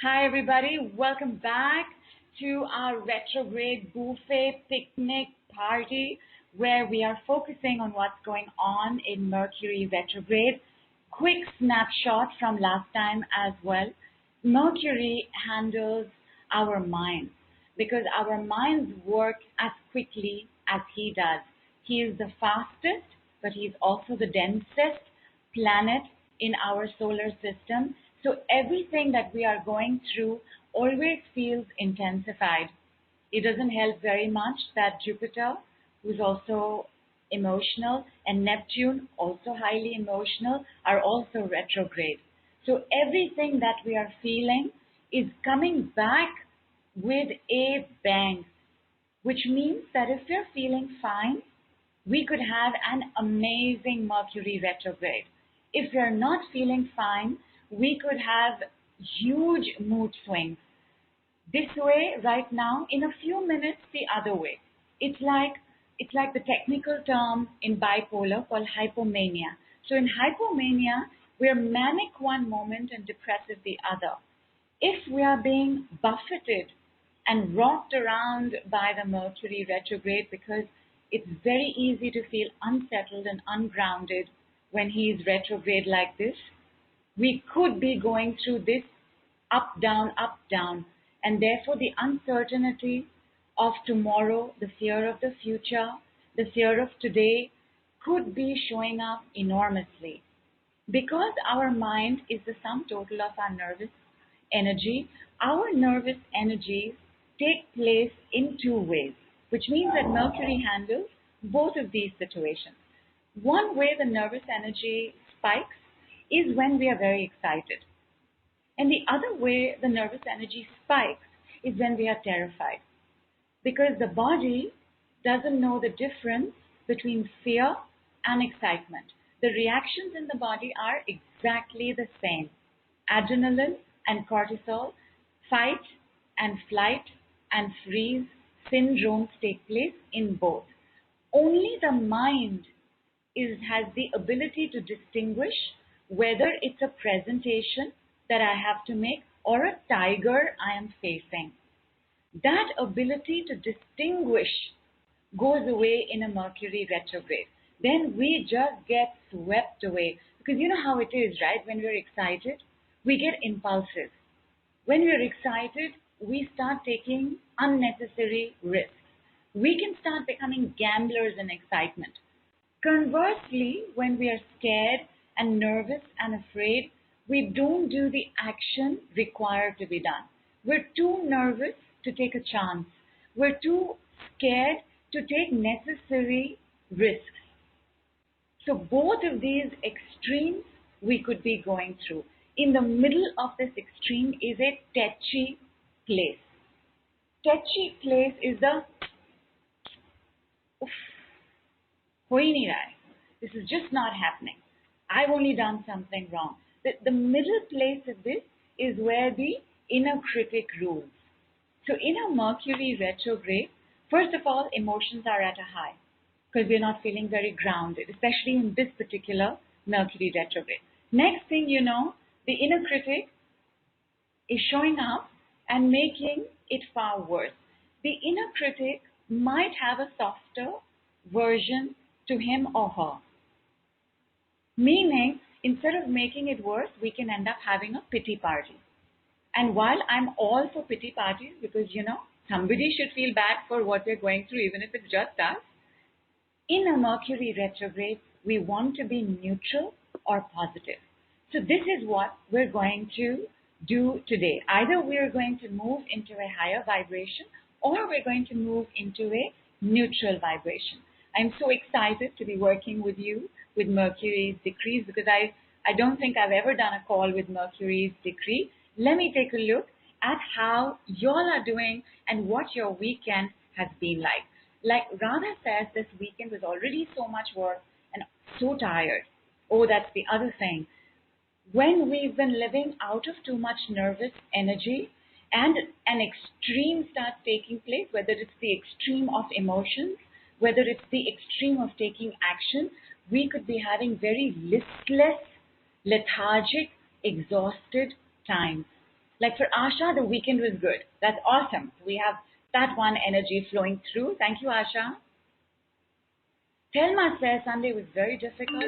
Hi, everybody. Welcome back to our retrograde buffet picnic party where we are focusing on what's going on in Mercury retrograde. Quick snapshot from last time as well. Mercury handles our minds because our minds work as quickly as he does. He is the fastest, but he's also the densest planet in our solar system. So everything that we are going through always feels intensified. It doesn't help very much that Jupiter, who's also emotional, and Neptune, also highly emotional, are also retrograde. So everything that we are feeling is coming back with a bang, which means that if we're feeling fine, we could have an amazing Mercury retrograde. If we're not feeling fine, we could have huge mood swings. This way, right now, in a few minutes, the other way. It's like the technical term in bipolar called hypomania. So in hypomania, we're manic one moment and depressive the other. If we are being buffeted and rocked around by the Mercury retrograde, because it's very easy to feel unsettled and ungrounded when he is retrograde like this, we could be going through this up, down, and therefore the uncertainty of tomorrow, the fear of the future, the fear of today could be showing up enormously. Because our mind is the sum total of our nervous energy, our nervous energies take place in two ways, which means that Mercury handles both of these situations. One way the nervous energy spikes is when we are very excited. And the other way the nervous energy spikes is when we are terrified. Because the body doesn't know the difference between fear and excitement. The reactions in the body are exactly the same. Adrenaline and cortisol, fight and flight and freeze syndromes take place in both. Only the mind has the ability to distinguish whether it's a presentation that I have to make or a tiger I am facing. That ability to distinguish goes away in a Mercury retrograde. Then we just get swept away. Because you know how it is, right? When we're excited, we get impulsive. When we're excited, we start taking unnecessary risks. We can start becoming gamblers in excitement. Conversely, when we are scared and nervous and afraid, we don't do the action required to be done. We're too nervous to take a chance. We're too scared to take necessary risks. So both of these extremes we could be going through. In the middle of this extreme is a tetchy place. Tetchy place is the हो ही नहीं रहा है. This is just not happening. I've only done something wrong. The middle place of this is where the inner critic rules. So in a Mercury retrograde, first of all, emotions are at a high because we're not feeling very grounded, especially in this particular Mercury retrograde. Next thing you know, the inner critic is showing up and making it far worse. The inner critic might have a softer version to him or her. Meaning, instead of making it worse, we can end up having a pity party. And while I'm all for pity parties, because, somebody should feel bad for what we're going through, even if it's just us, in a Mercury retrograde, we want to be neutral or positive. So this is what we're going to do today. Either we're going to move into a higher vibration or we're going to move into a neutral vibration. I'm so excited to be working with you with Mercury's decrees because I don't think I've ever done a call with Mercury's decree. Let me take a look at how y'all are doing and what your weekend has been like. Like Radha says, this weekend was already so much work and so tired. Oh, that's the other thing. When we've been living out of too much nervous energy and an extreme starts taking place, whether it's the extreme of emotions, whether it's the extreme of taking action, we could be having very listless, lethargic, exhausted times. Like for Asha, the weekend was good. That's awesome. We have that one energy flowing through. Thank you, Asha. Thelma says Sunday was very difficult.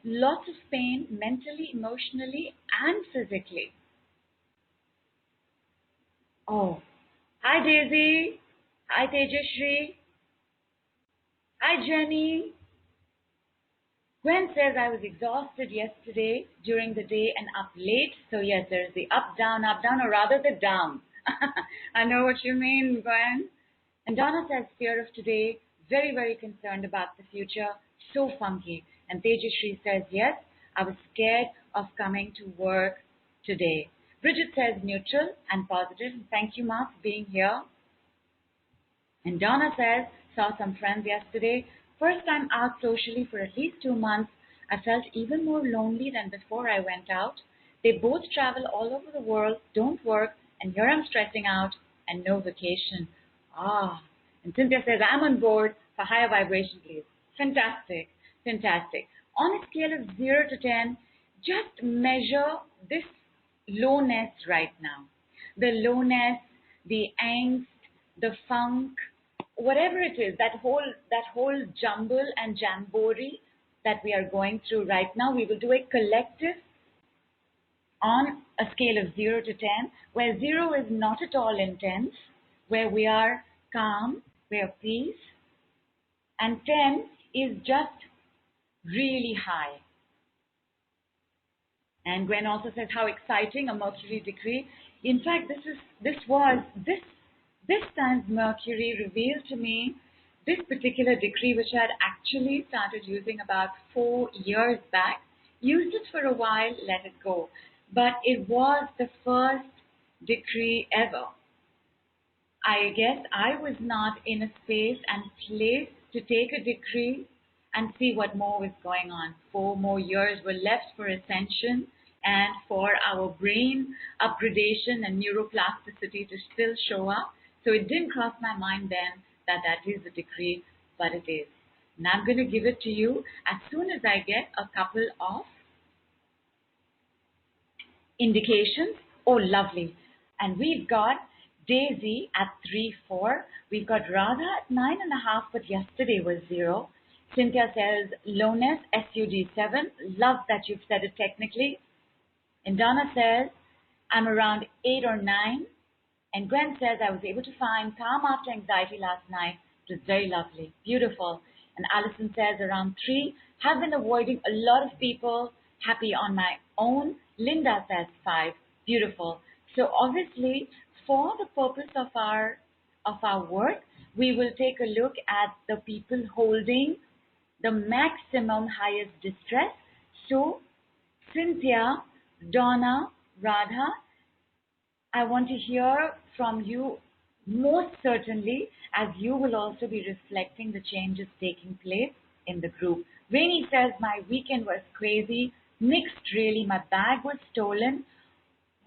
Lots of pain mentally, emotionally, and physically. Oh, hi Daisy. Hi Tejashri. Hi Jenny. Gwen says I was exhausted yesterday during the day and up late. So yes, there's the up, down, or rather the down. I know what you mean, Gwen. And Donna says fear of today, very, very concerned about the future, so funky. And Tejashri says, yes, I was scared of coming to work today. Bridget says neutral and positive. Thank you, Ma, for being here. And Donna says, saw some friends yesterday. First time out socially for at least 2 months. I felt even more lonely than before I went out. They both travel all over the world, don't work, and here I'm stressing out and no vacation. Ah. And Cynthia says, I'm on board for higher vibration, please. Fantastic. Fantastic. On a scale of 0 to 10, just measure this lowness right now. The lowness, the angst, the funk, whatever it is, that whole jumble and jamboree that we are going through right now, we will do a collective on a scale of 0 to 10, where 0 is not at all intense, where we are calm, we are peace, and 10 is just really high. And Gwen also says how exciting a Mercury decree. In fact, this time's Mercury revealed to me this particular decree, which I had actually started using about 4 years back. Used it for a while, let it go. But it was the first decree ever. I guess I was not in a space and place to take a decree and see what more was going on. 4 more years were left for ascension and for our brain upgradation and neuroplasticity to still show up. So it didn't cross my mind then that that is a decree, but it is. And I'm going to give it to you as soon as I get a couple of indications. Oh, lovely. And we've got Daisy at 3-4. We've got Radha at 9.5, but yesterday was 0. Cynthia says lowness, SUD7. Love that you've said it technically. And Donna says I'm around 8 or 9. And Gwen says I was able to find calm after anxiety last night. It was very lovely, beautiful. And Allison says around 3. Have been avoiding a lot of people. Happy on my own. Linda says 5. Beautiful. So obviously, for the purpose of our work, we will take a look at the people holding the maximum highest distress. So Cynthia, Donna, Radha, I want to hear from you most certainly, as you will also be reflecting the changes taking place in the group. Rainy says, my weekend was crazy, mixed really, my bag was stolen.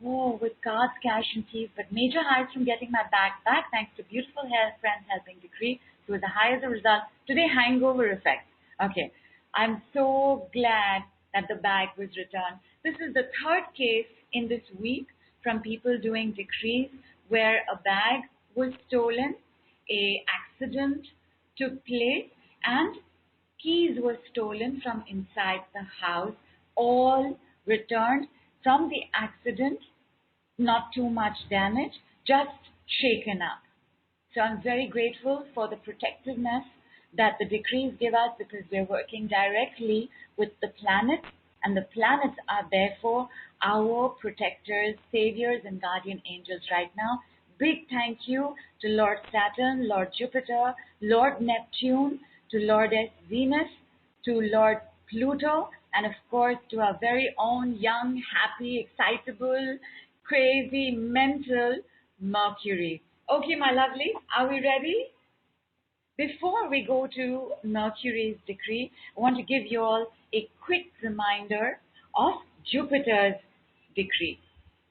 Oh, with cards, cash and keys, but major highs from getting my bag back thanks to beautiful friends helping decree. So it was a high as a result. Today, hangover effect. Okay, I'm so glad that the bag was returned. This is the 3rd case in this week from people doing decrees where a bag was stolen, a accident took place, and keys were stolen from inside the house, all returned from the accident, not too much damage, just shaken up. So I'm very grateful for the protectiveness that the decrees give us, because we're working directly with the planets, and the planets are therefore our protectors, saviors, and guardian angels right now. Big thank you to Lord Saturn, Lord Jupiter, Lord Neptune, to Lordess Venus, to Lord Pluto, and of course to our very own young, happy, excitable, crazy, mental Mercury. Okay, my lovely, are we ready? Before we go to Mercury's decree, I want to give you all a quick reminder of Jupiter's decree.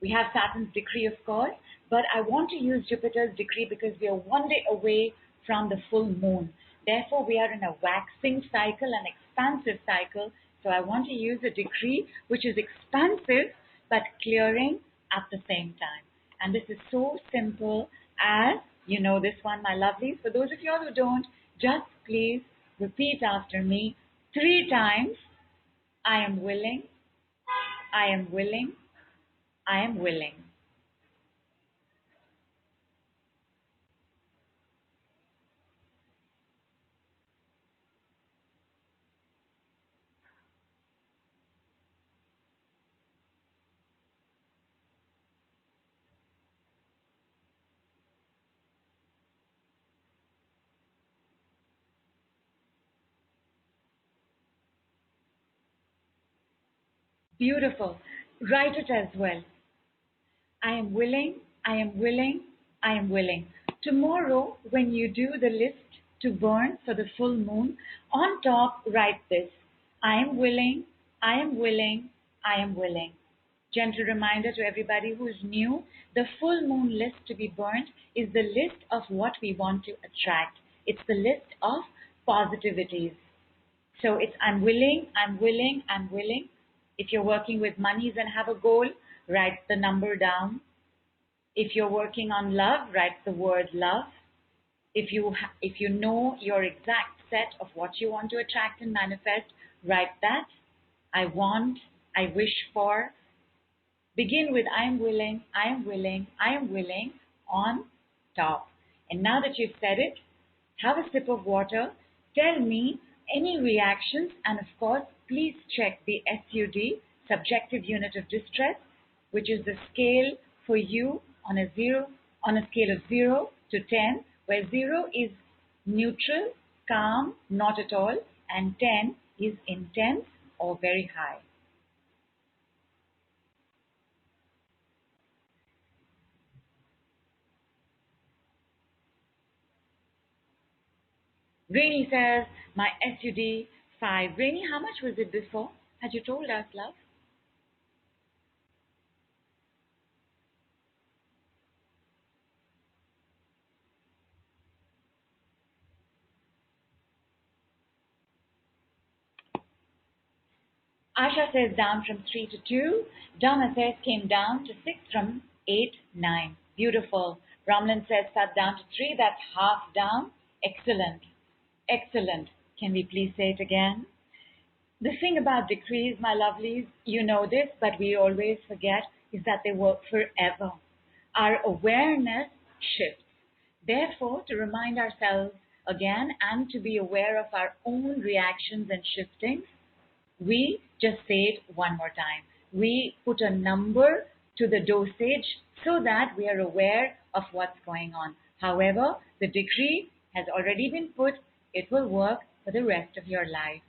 We have Saturn's decree, of course, but I want to use Jupiter's decree because we are 1 day away from the full moon. Therefore, we are in a waxing cycle, an expansive cycle. So I want to use a decree which is expansive but clearing at the same time. And this is so simple as, you know this one, my lovelies. For those of you all who don't, just please repeat after me 3 times. I am willing, I am willing, I am willing. Beautiful. Write it as well. I am willing, I am willing, I am willing. Tomorrow, when you do the list to burn for the full moon, on top write this. I am willing, I am willing, I am willing. Gentle reminder to everybody who is new, the full moon list to be burnt is the list of what we want to attract. It's the list of positivities. So it's I'm willing, I'm willing, I'm willing. If you're working with monies and have a goal, write the number down. If you're working on love, write the word love. If you know your exact set of what you want to attract and manifest, write that. I want, I wish for. Begin with I am willing, I am willing, I am willing on top. And now that you've said it, have a sip of water. Tell me any reactions, and of course, please check the SUD, subjective unit of distress, which is the scale for you on a scale of 0 to 10, where 0 is neutral, calm, not at all, and 10 is intense or very high. Rainy says, my SUD 5. Rainy, how much was it before? Had you told us, love? Asha says down from 3 to 2. Donna says came down to 6 from 8, 9. Beautiful. Ramlin says cut down to 3. That's half down. Excellent. Excellent. Can we please say it again? The thing about decrees, my lovelies, you know this, but we always forget, is that they work forever. Our awareness shifts. Therefore, to remind ourselves again and to be aware of our own reactions and shiftings, we just say it one more time. We put a number to the dosage so that we are aware of what's going on. However, the decree has already been put. It will work for the rest of your life.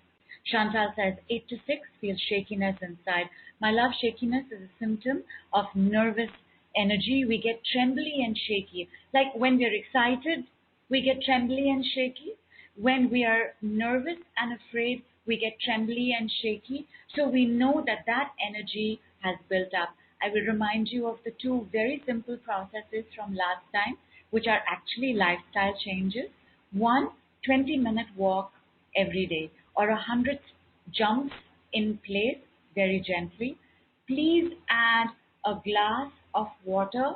Chantal says 8 to 6 feels shakiness inside. My love, shakiness is a symptom of nervous energy. We get trembly and shaky. Like when we're excited, we get trembly and shaky. When we are nervous and afraid, we get trembly and shaky. So we know that that energy has built up. I will remind you of the 2 very simple processes from last time, which are actually lifestyle changes. 1, 20-minute walk every day, or 100 jumps in place very gently. Please add a glass of water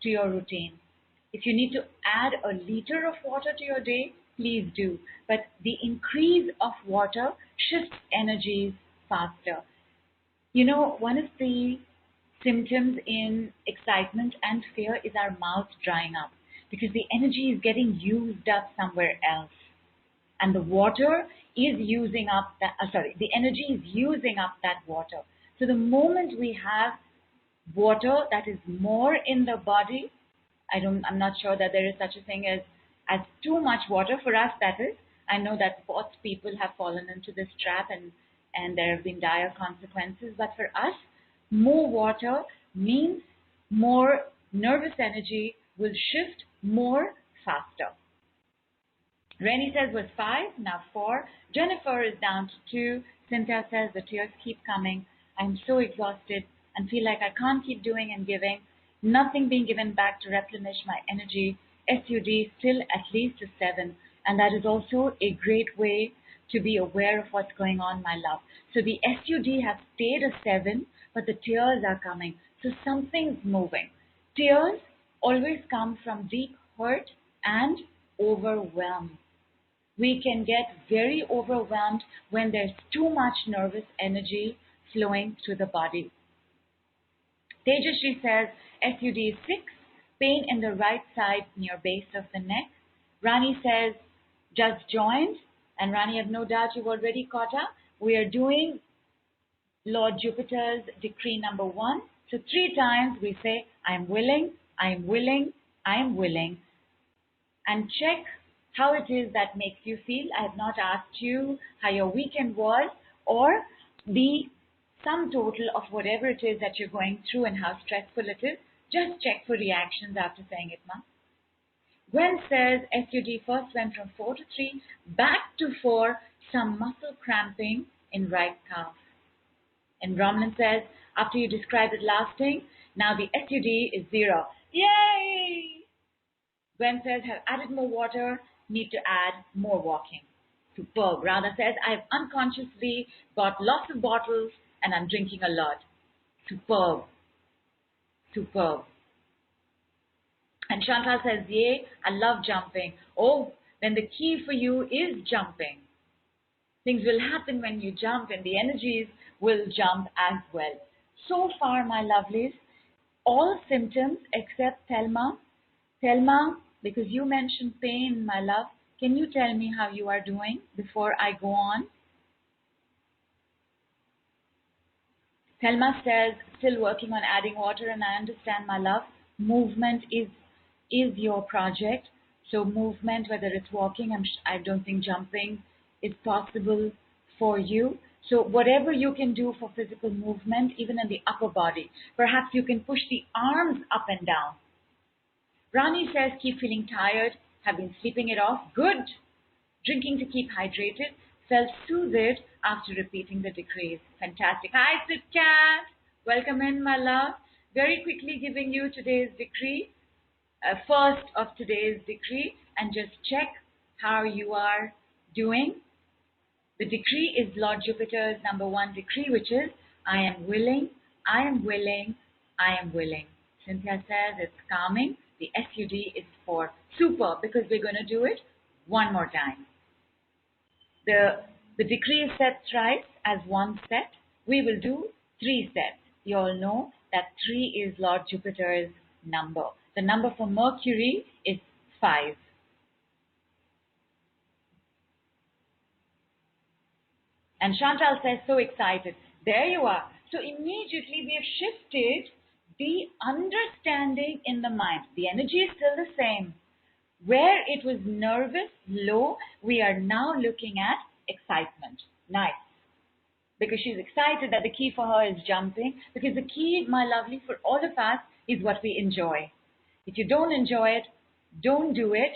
to your routine. If you need to add a liter of water to your day, please do. But the increase of water shifts energies faster. You know, one of the symptoms in excitement and fear is our mouth drying up because the energy is getting used up somewhere else. And the water is using up the energy is using up that water. So the moment we have water that is more in the body, I'm not sure that there is such a thing as too much water for us, that is. I know that sports people have fallen into this trap and there have been dire consequences. But for us, more water means more nervous energy will shift more faster. Rennie says was 5, now 4. Jennifer is down to 2. Cynthia says the tears keep coming. I'm so exhausted and feel like I can't keep doing and giving. Nothing being given back to replenish my energy. SUD still at least a 7. And that is also a great way to be aware of what's going on, my love. So the SUD has stayed a 7, but the tears are coming. So something's moving. Tears always come from deep hurt and overwhelm. We can get very overwhelmed when there's too much nervous energy flowing through the body. Tejashri says SUD is 6, pain in the right side near base of the neck. Rani says just joined, and Rani, I have no doubt you've already caught up. We are doing Lord Jupiter's decree number 1. So 3 times we say, I am willing, I am willing, I am willing. And check how it is that makes you feel. I have not asked you how your weekend was or the sum total of whatever it is that you're going through and how stressful it is. Just check for reactions after saying it, ma. Gwen says SUD first went from 4 to 3, back to 4, some muscle cramping in right calf. And Brahman says, after you described it lasting, now the SUD is 0. Yay! Gwen says, have added more water, need to add more walking. Superb. Radha says, I've unconsciously got lots of bottles and I'm drinking a lot. Superb. Superb. And Chantal says, yay, I love jumping. Oh, then the key for you is jumping. Things will happen when you jump and the energies will jump as well. So far, my lovelies, all symptoms except Thelma. Thelma, because you mentioned pain, my love, can you tell me how you are doing before I go on? Thelma says, still working on adding water, and I understand, my love, movement is your project. So movement, whether it's walking, I don't think jumping is possible for you. So whatever you can do for physical movement, even in the upper body, perhaps you can push the arms up and down. Rani says, keep feeling tired, have been sleeping it off. Good. Drinking to keep hydrated. Felt soothed after repeating the decrees. Fantastic. Hi, Sit Cat. Welcome in, my love. Very quickly giving you today's decree, first of today's decree, and just check how you are doing. The decree is Lord Jupiter's number 1 decree, which is, I am willing, I am willing, I am willing. Cynthia says it's calming. The SUD is 4. Super, because we're going to do it one more time. The decree is set thrice as 1 set. We will do 3 sets. You all know that 3 is Lord Jupiter's number. The number for Mercury is 5. And Chantal says, so excited. There you are. So immediately we have shifted the understanding in the mind. The energy is still the same. Where it was nervous, low, we are now looking at excitement. Nice. Because she's excited that the key for her is jumping. Because the key, my lovely, for all of us is what we enjoy. If you don't enjoy it, don't do it.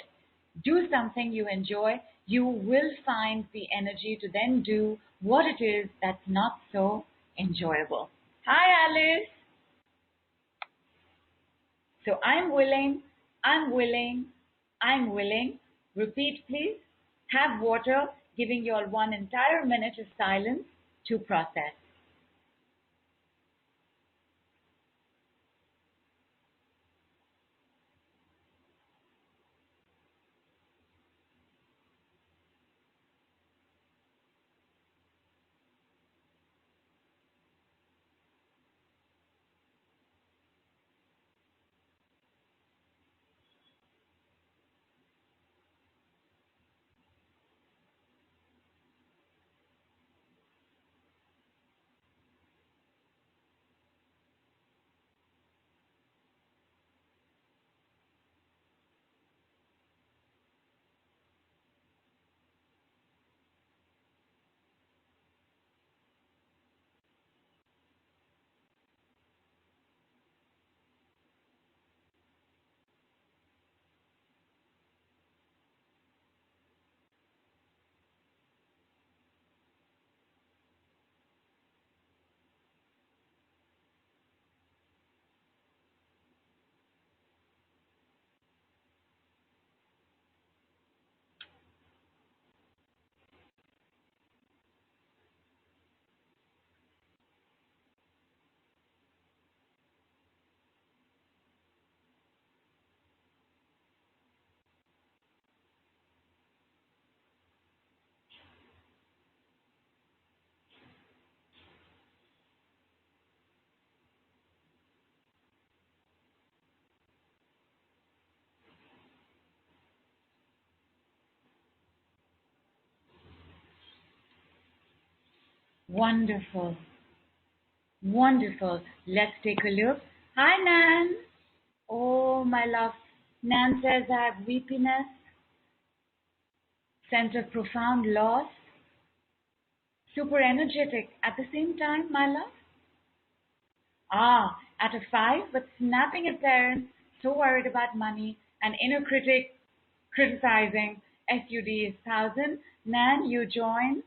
Do something you enjoy. You will find the energy to then do what it is that's not so enjoyable. Hi, Alice. So I'm willing, I'm willing, I'm willing. Repeat, please. Have water, giving you all 1 entire minute of silence to process. Wonderful. Wonderful. Let's take a look. Hi, Nan. Oh, my love. Nan says I have weepiness, sense of profound loss, super energetic at the same time, my love. Ah, at a 5, but snapping at parents, so worried about money, an inner critic criticizing. SUD is 1000. Nan, you join.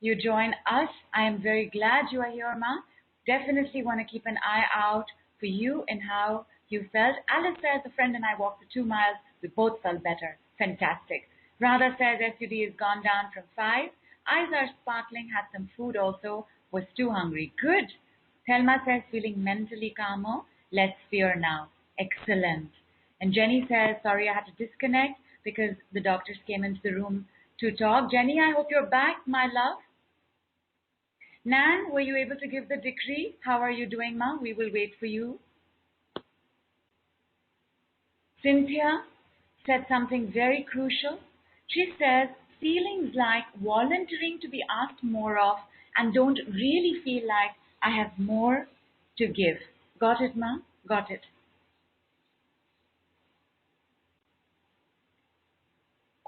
You join us. I am very glad you are here, Ma. Definitely want to keep an eye out for you and how you felt. Alice says a friend and I walked the 2 miles. We both felt better. Fantastic. Radha says SUD has gone down from 5. Eyes are sparkling. Had some food also. Was too hungry. Good. Thelma says feeling mentally calmer. Less fear now. Excellent. And Jenny says, sorry I had to disconnect because the doctors came into the room to talk. Jenny, I hope you're back, my love. Nan, were you able to give the decree? How are you doing, Ma? We will wait for you. Cynthia said something very crucial. She says, feelings like volunteering to be asked more of and don't really feel like I have more to give. Got it, Ma? Got it.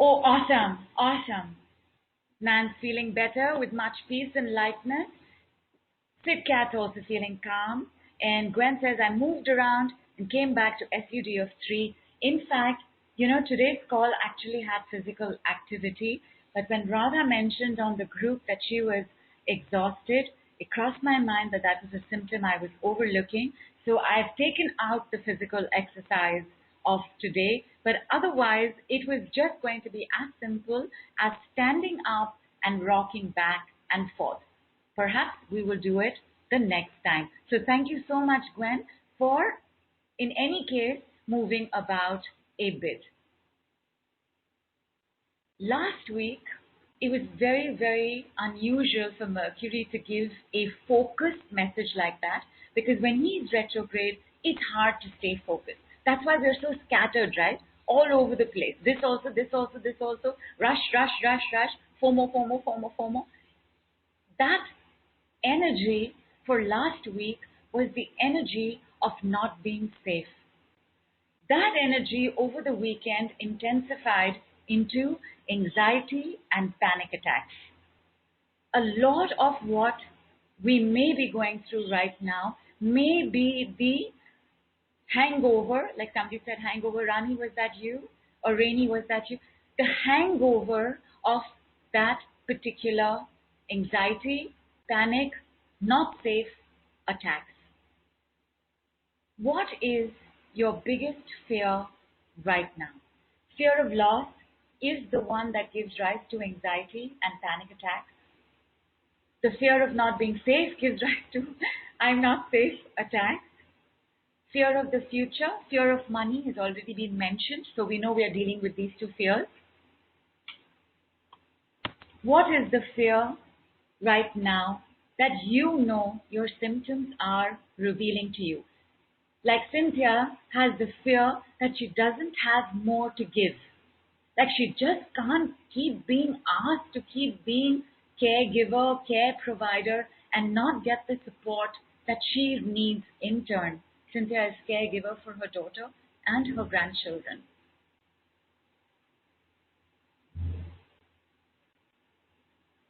Oh, awesome. Awesome. Nan's feeling better with much peace and lightness. Sid Cat also feeling calm. And Gwen says, I moved around and came back to SUD of 3. In fact, today's call actually had physical activity. But when Radha mentioned on the group that she was exhausted, it crossed my mind that that was a symptom I was overlooking. So I've taken out the physical exercise of today. But otherwise, it was just going to be as simple as standing up and rocking back and forth. Perhaps we will do it the next time. So thank you so much, Gwen, for, in any case, moving about a bit. Last week, it was very, very unusual for Mercury to give a focused message like that because when he's retrograde, it's hard to stay focused. That's why we're so scattered, right? All over the place. This also, this also, this also. Rush, rush, rush, rush. FOMO, FOMO, FOMO, FOMO. That energy for last week was the energy of not being safe. That energy over the weekend intensified into anxiety and panic attacks. A lot of what we may be going through right now may be the hangover, like somebody said hangover. Rani, was that you? Or Rainy, was that you? The hangover of that particular anxiety, panic, not safe attacks. What is your biggest fear right now? Fear of loss is the one that gives rise to anxiety and panic attacks. The fear of not being safe gives rise to I'm not safe attacks. Fear of the future, fear of money has already been mentioned, so we know we are dealing with these 2 fears. What is the fear right now that your symptoms are revealing to you? Like Cynthia has the fear that she doesn't have more to give. Like she just can't keep being asked to keep being caregiver, care provider and not get the support that she needs in turn. Cynthia is caregiver for her daughter and her grandchildren.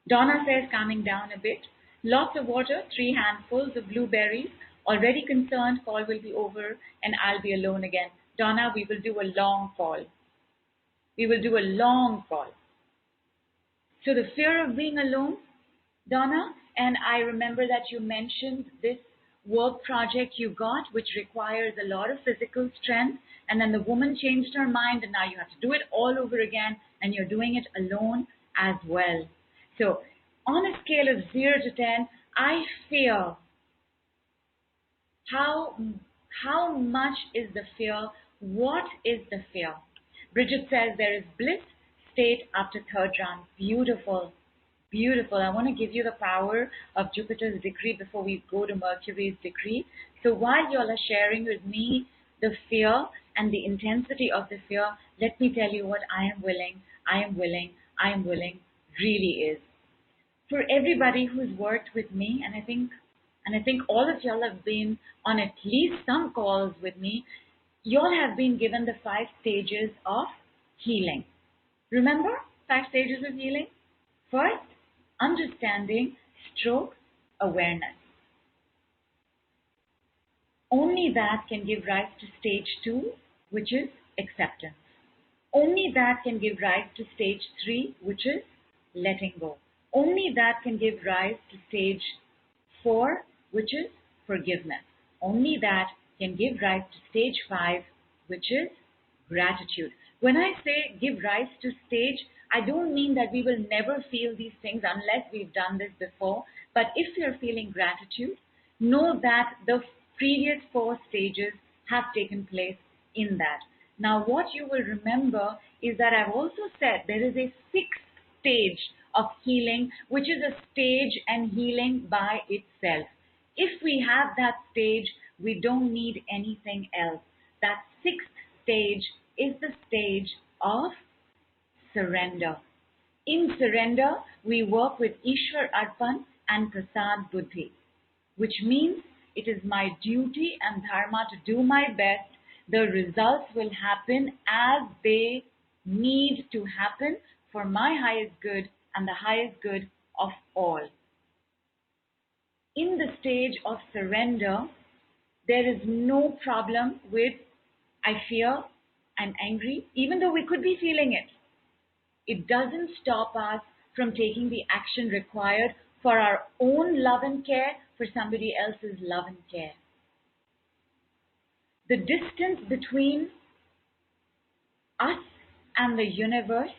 Donna says, calming down a bit. Lots of water, 3 handfuls of blueberries. Already concerned, call will be over and I'll be alone again. Donna, we will do a long call. We will do a long call. So the fear of being alone, Donna, and I remember that you mentioned this work project you got, which requires a lot of physical strength, and then the woman changed her mind, and now you have to do it all over again, and you're doing it alone as well. So on a scale of 0 to 10, I fear. How much is the fear? What is the fear? Bridget says there is bliss state after 3rd round. Beautiful. Beautiful. I want to give you the power of Jupiter's decree before we go to Mercury's decree. So while you all are sharing with me the fear and the intensity of the fear, let me tell you what I am willing really is. For everybody who's worked with me, and I think all of y'all have been on at least some calls with me, y'all have been given the 5 stages of healing. Remember 5 stages of healing? First, understanding stroke awareness. Only that can give rise to stage 2, which is acceptance. Only that can give rise to stage 3, which is letting go. Only that can give rise to stage 4, which is forgiveness. Only that can give rise to stage 5, which is gratitude. When I say give rise to stage, I don't mean that we will never feel these things unless we've done this before. But if you're feeling gratitude, know that the previous 4 stages have taken place in that. Now, what you will remember is that I've also said there is a 6th stage of healing, which is a stage and healing by itself. If we have that stage, we don't need anything else. That 6th stage is the stage of surrender. In surrender, we work with Ishwar Arpan and Prasad Buddhi, which means it is my duty and dharma to do my best. The results will happen as they need to happen for my highest good and the highest good of all. In the stage of surrender, there is no problem with I fear, I'm angry, even though we could be feeling it. It doesn't stop us from taking the action required for our own love and care, for somebody else's love and care. The distance between us and the universe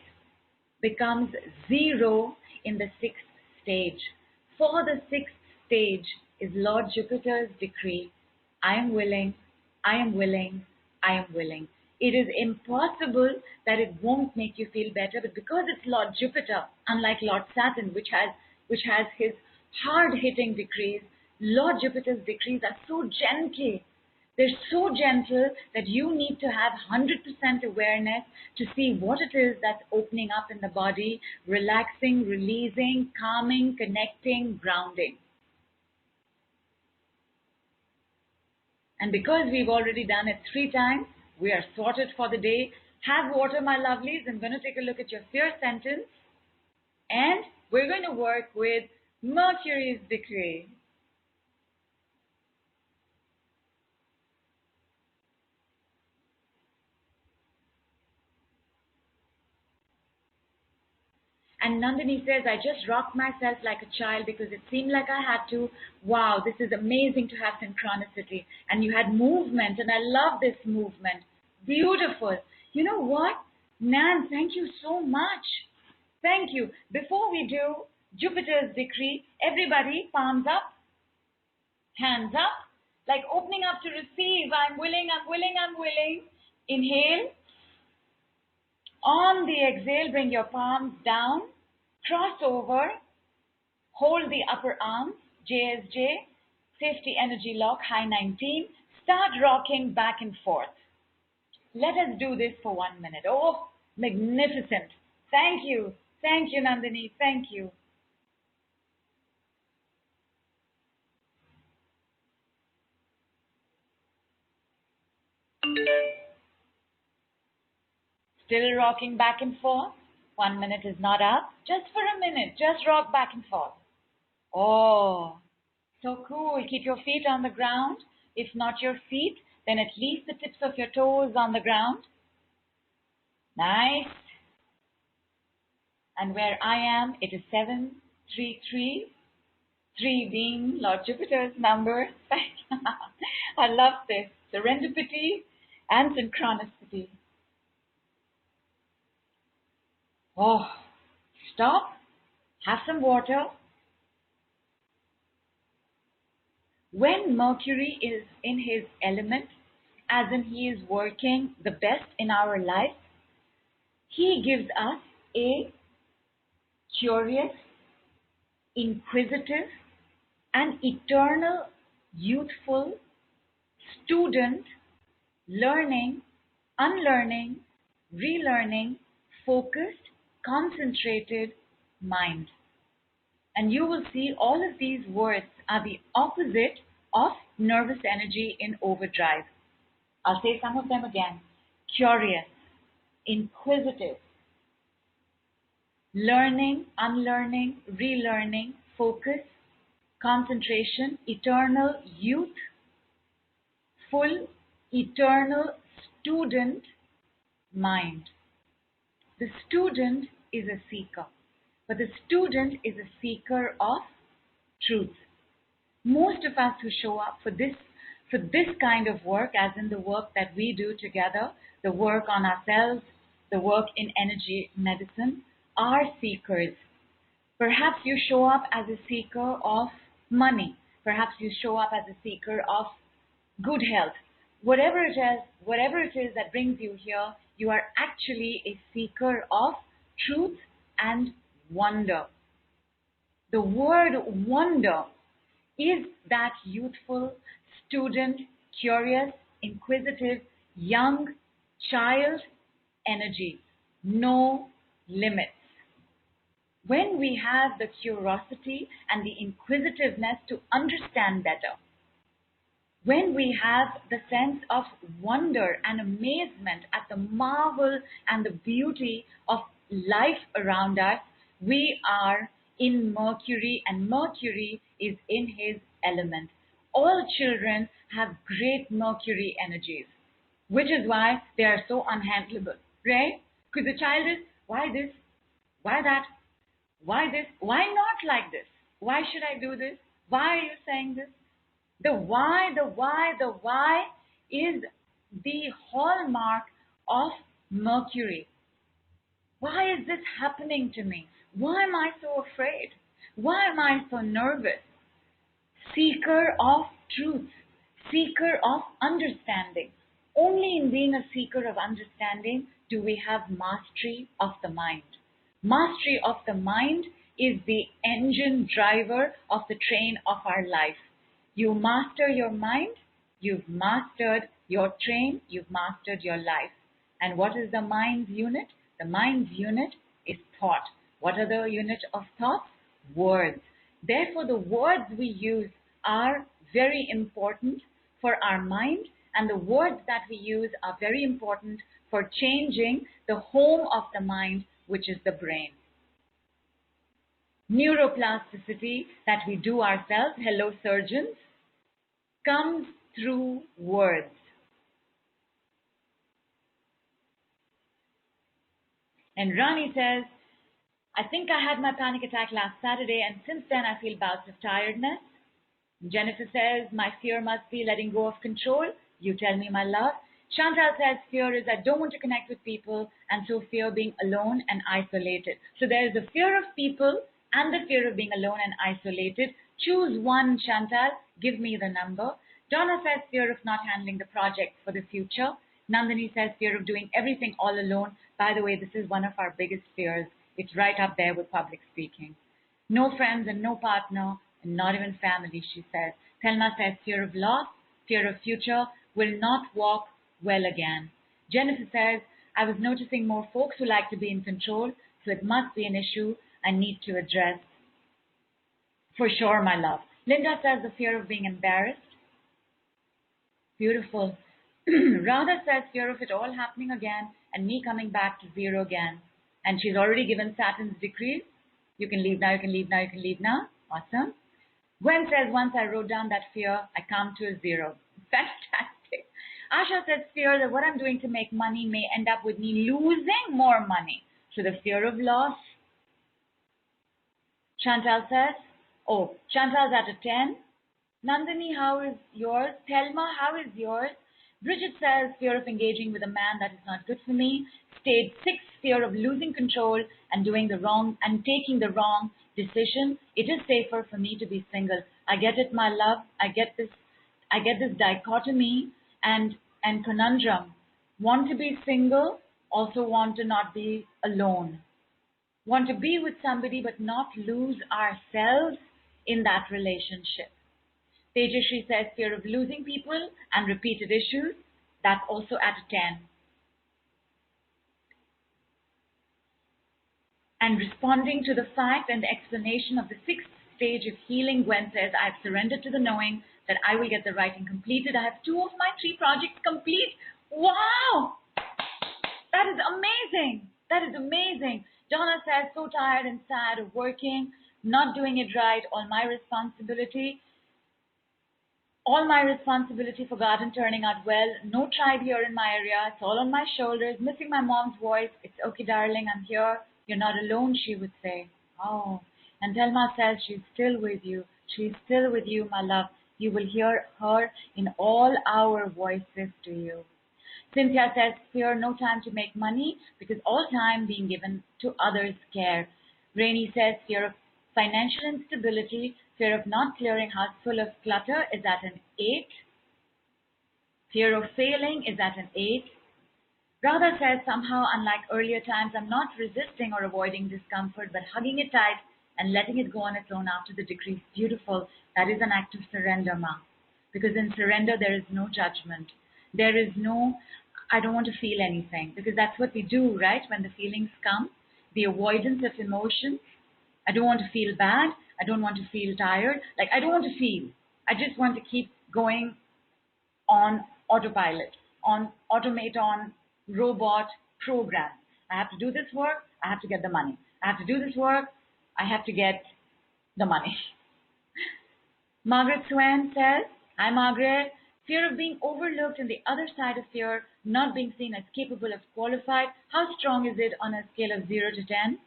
becomes 0 in the 6th stage. For the 6th stage is Lord Jupiter's decree, I am willing, I am willing, I am willing. It is impossible that it won't make you feel better, but because it's Lord Jupiter, unlike Lord Saturn, which has his hard-hitting decrees, Lord Jupiter's decrees are so gentle. They're so gentle that you need to have 100% awareness to see what it is that's opening up in the body, relaxing, releasing, calming, connecting, grounding. And because we've already done it 3 times, we are sorted for the day. Have water, my lovelies. I'm going to take a look at your fear sentence. And we're going to work with Mercury's decree. And Nandini says, I just rocked myself like a child because it seemed like I had to. Wow, this is amazing to have synchronicity. And you had movement, and I love this movement. Beautiful. You know what? Nan, thank you so much. Thank you. Before we do Jupiter's decree, everybody, palms up, hands up, like opening up to receive. I'm willing, I'm willing, I'm willing. Inhale. On the exhale, bring your palms down, cross over, hold the upper arms, JSJ, safety energy lock, high 19. Start rocking back and forth. Let us do this for 1 minute. Oh, magnificent. Thank you. Thank you, Nandini. Thank you. Still rocking back and forth. 1 minute is not up. Just for a minute. Just rock back and forth. Oh, so cool. Keep your feet on the ground. If not your feet, then at least the tips of your toes on the ground. Nice. And where I am, it is 733. 3 being Lord Jupiter's number. I love this. Serendipity and synchronicity. Oh, stop. Have some water. When Mercury is in his element, as in he is working the best in our life, he gives us a curious, inquisitive, and eternal, youthful, student, learning, unlearning, relearning, focused, concentrated mind. And you will see all of these words are the opposite of nervous energy in overdrive. I'll say some of them again. Curious, inquisitive, learning, unlearning, relearning, focus, concentration, eternal youth, full, eternal student, mind. The student is a seeker, but the student is a seeker of truth. Most of us who show up for this kind of work, as in the work that we do together, the work on ourselves, the work in energy medicine, are seekers. Perhaps you show up as a seeker of money. Perhaps you show up as a seeker of good health. Whatever it is that brings you here, you are actually a seeker of truth and wonder. The word wonder is that youthful, student, curious, inquisitive, young, child energy. No limits. When we have the curiosity and the inquisitiveness to understand better, when we have the sense of wonder and amazement at the marvel and the beauty of life around us, we are in Mercury, and Mercury is in his element. All children have great Mercury energies, which is why they are so unhandleable, right? Because the child is, why this? Why that? Why this? Why not like this? Why should I do this? Why are you saying this? The why is the hallmark of Mercury. Why is this happening to me? Why am I so afraid? Why am I so nervous? Seeker of truth, seeker of understanding. Only in being a seeker of understanding do we have mastery of the mind. Mastery of the mind is the engine driver of the train of our life. You master your mind, you've mastered your train, you've mastered your life. And what is the mind's unit? The mind's unit is thought. What are the unit of thought? Words. Therefore, the words we use are very important for our mind, and the words that we use are very important for changing the home of the mind, which is the brain. Neuroplasticity that we do ourselves, hello surgeons, comes through words. And Rani says, I think I had my panic attack last Saturday, and since then I feel bouts of tiredness. Jennifer says, my fear must be letting go of control. You tell me, my love. Chantal says, fear is I don't want to connect with people, and so fear being alone and isolated. So there is the fear of people and the fear of being alone and isolated. Choose one, Chantal. Give me the number. Donna says, fear of not handling the project for the future. Nandini says, fear of doing everything all alone. By the way, this is one of our biggest fears. It's right up there with public speaking. No friends and no partner, and not even family, she says. Thelma says, fear of loss, fear of future, will not walk well again. Jennifer says, I was noticing more folks who like to be in control, so it must be an issue I need to address. For sure, my love. Linda says, the fear of being embarrassed. Beautiful. Radha says, fear of it all happening again and me coming back to zero again. And she's already given Saturn's decrees. You can leave now, you can leave now, you can leave now. Awesome. Gwen says, once I wrote down that fear, I come to a zero. Fantastic. Asha says, fear that what I'm doing to make money may end up with me losing more money. So the fear of loss. Chantal says, oh, Chantal's at a 10. Nandini, how is yours? Thelma, how is yours? Bridget says, fear of engaging with a man that is not good for me. Stage 6, fear of losing control and doing the wrong and taking the wrong decision. It is safer for me to be single. I get it, my love. I get this dichotomy and conundrum. Want to be single, also want to not be alone. Want to be with somebody but not lose ourselves in that relationship. Tejashri says, fear of losing people and repeated issues. That's also at a 10. And responding to the fact and the explanation of the sixth stage of healing, Gwen says, I have surrendered to the knowing that I will get the writing completed. I have 2 of my 3 projects complete. Wow! That is amazing. That is amazing. Donna says, so tired and sad of working, not doing it right, all my responsibility for garden turning out well. No tribe here in my area. It's all on my shoulders. Missing my mom's voice. It's okay, darling. I'm here. You're not alone, she would say. Oh. And Thelma says she's still with you. She's still with you, my love. You will hear her in all our voices to you. Cynthia says, fear no time to make money because all time being given to others' care. Rainy says, fear of financial instability, fear of not clearing house full of clutter is at an 8. Fear of failing is at an 8. Radha says, somehow, unlike earlier times, I'm not resisting or avoiding discomfort, but hugging it tight and letting it go on its own after the decree is beautiful. That is an act of surrender, Ma. Because in surrender, there is no judgment. There is no, I don't want to feel anything. Because that's what we do, right? When the feelings come, the avoidance of emotions. I don't want to feel bad. I don't want to feel tired. Like, I don't want to feel. I just want to keep going on autopilot, on automaton, robot program. I have to do this work. I have to get the money. I have to do this work. I have to get the money. Margaret Swan says, hi, Margaret. Fear of being overlooked and the other side of fear, not being seen as capable of qualified. How strong is it on a scale of 0 to 10?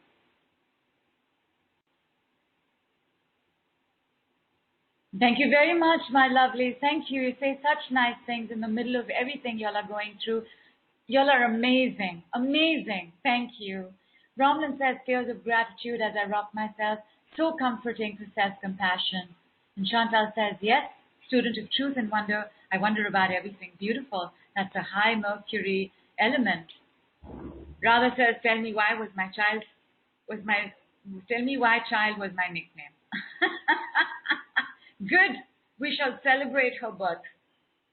Thank you very much, my lovely. Thank you. You say such nice things in the middle of everything y'all are going through. Y'all are amazing. Amazing. Thank you. Romlin says, tears of gratitude as I rock myself. So comforting for self-compassion. And Chantal says, yes, student of truth and wonder. I wonder about everything beautiful. That's a high Mercury element. Radha says, tell me why child was my nickname. Good. We shall celebrate her birth.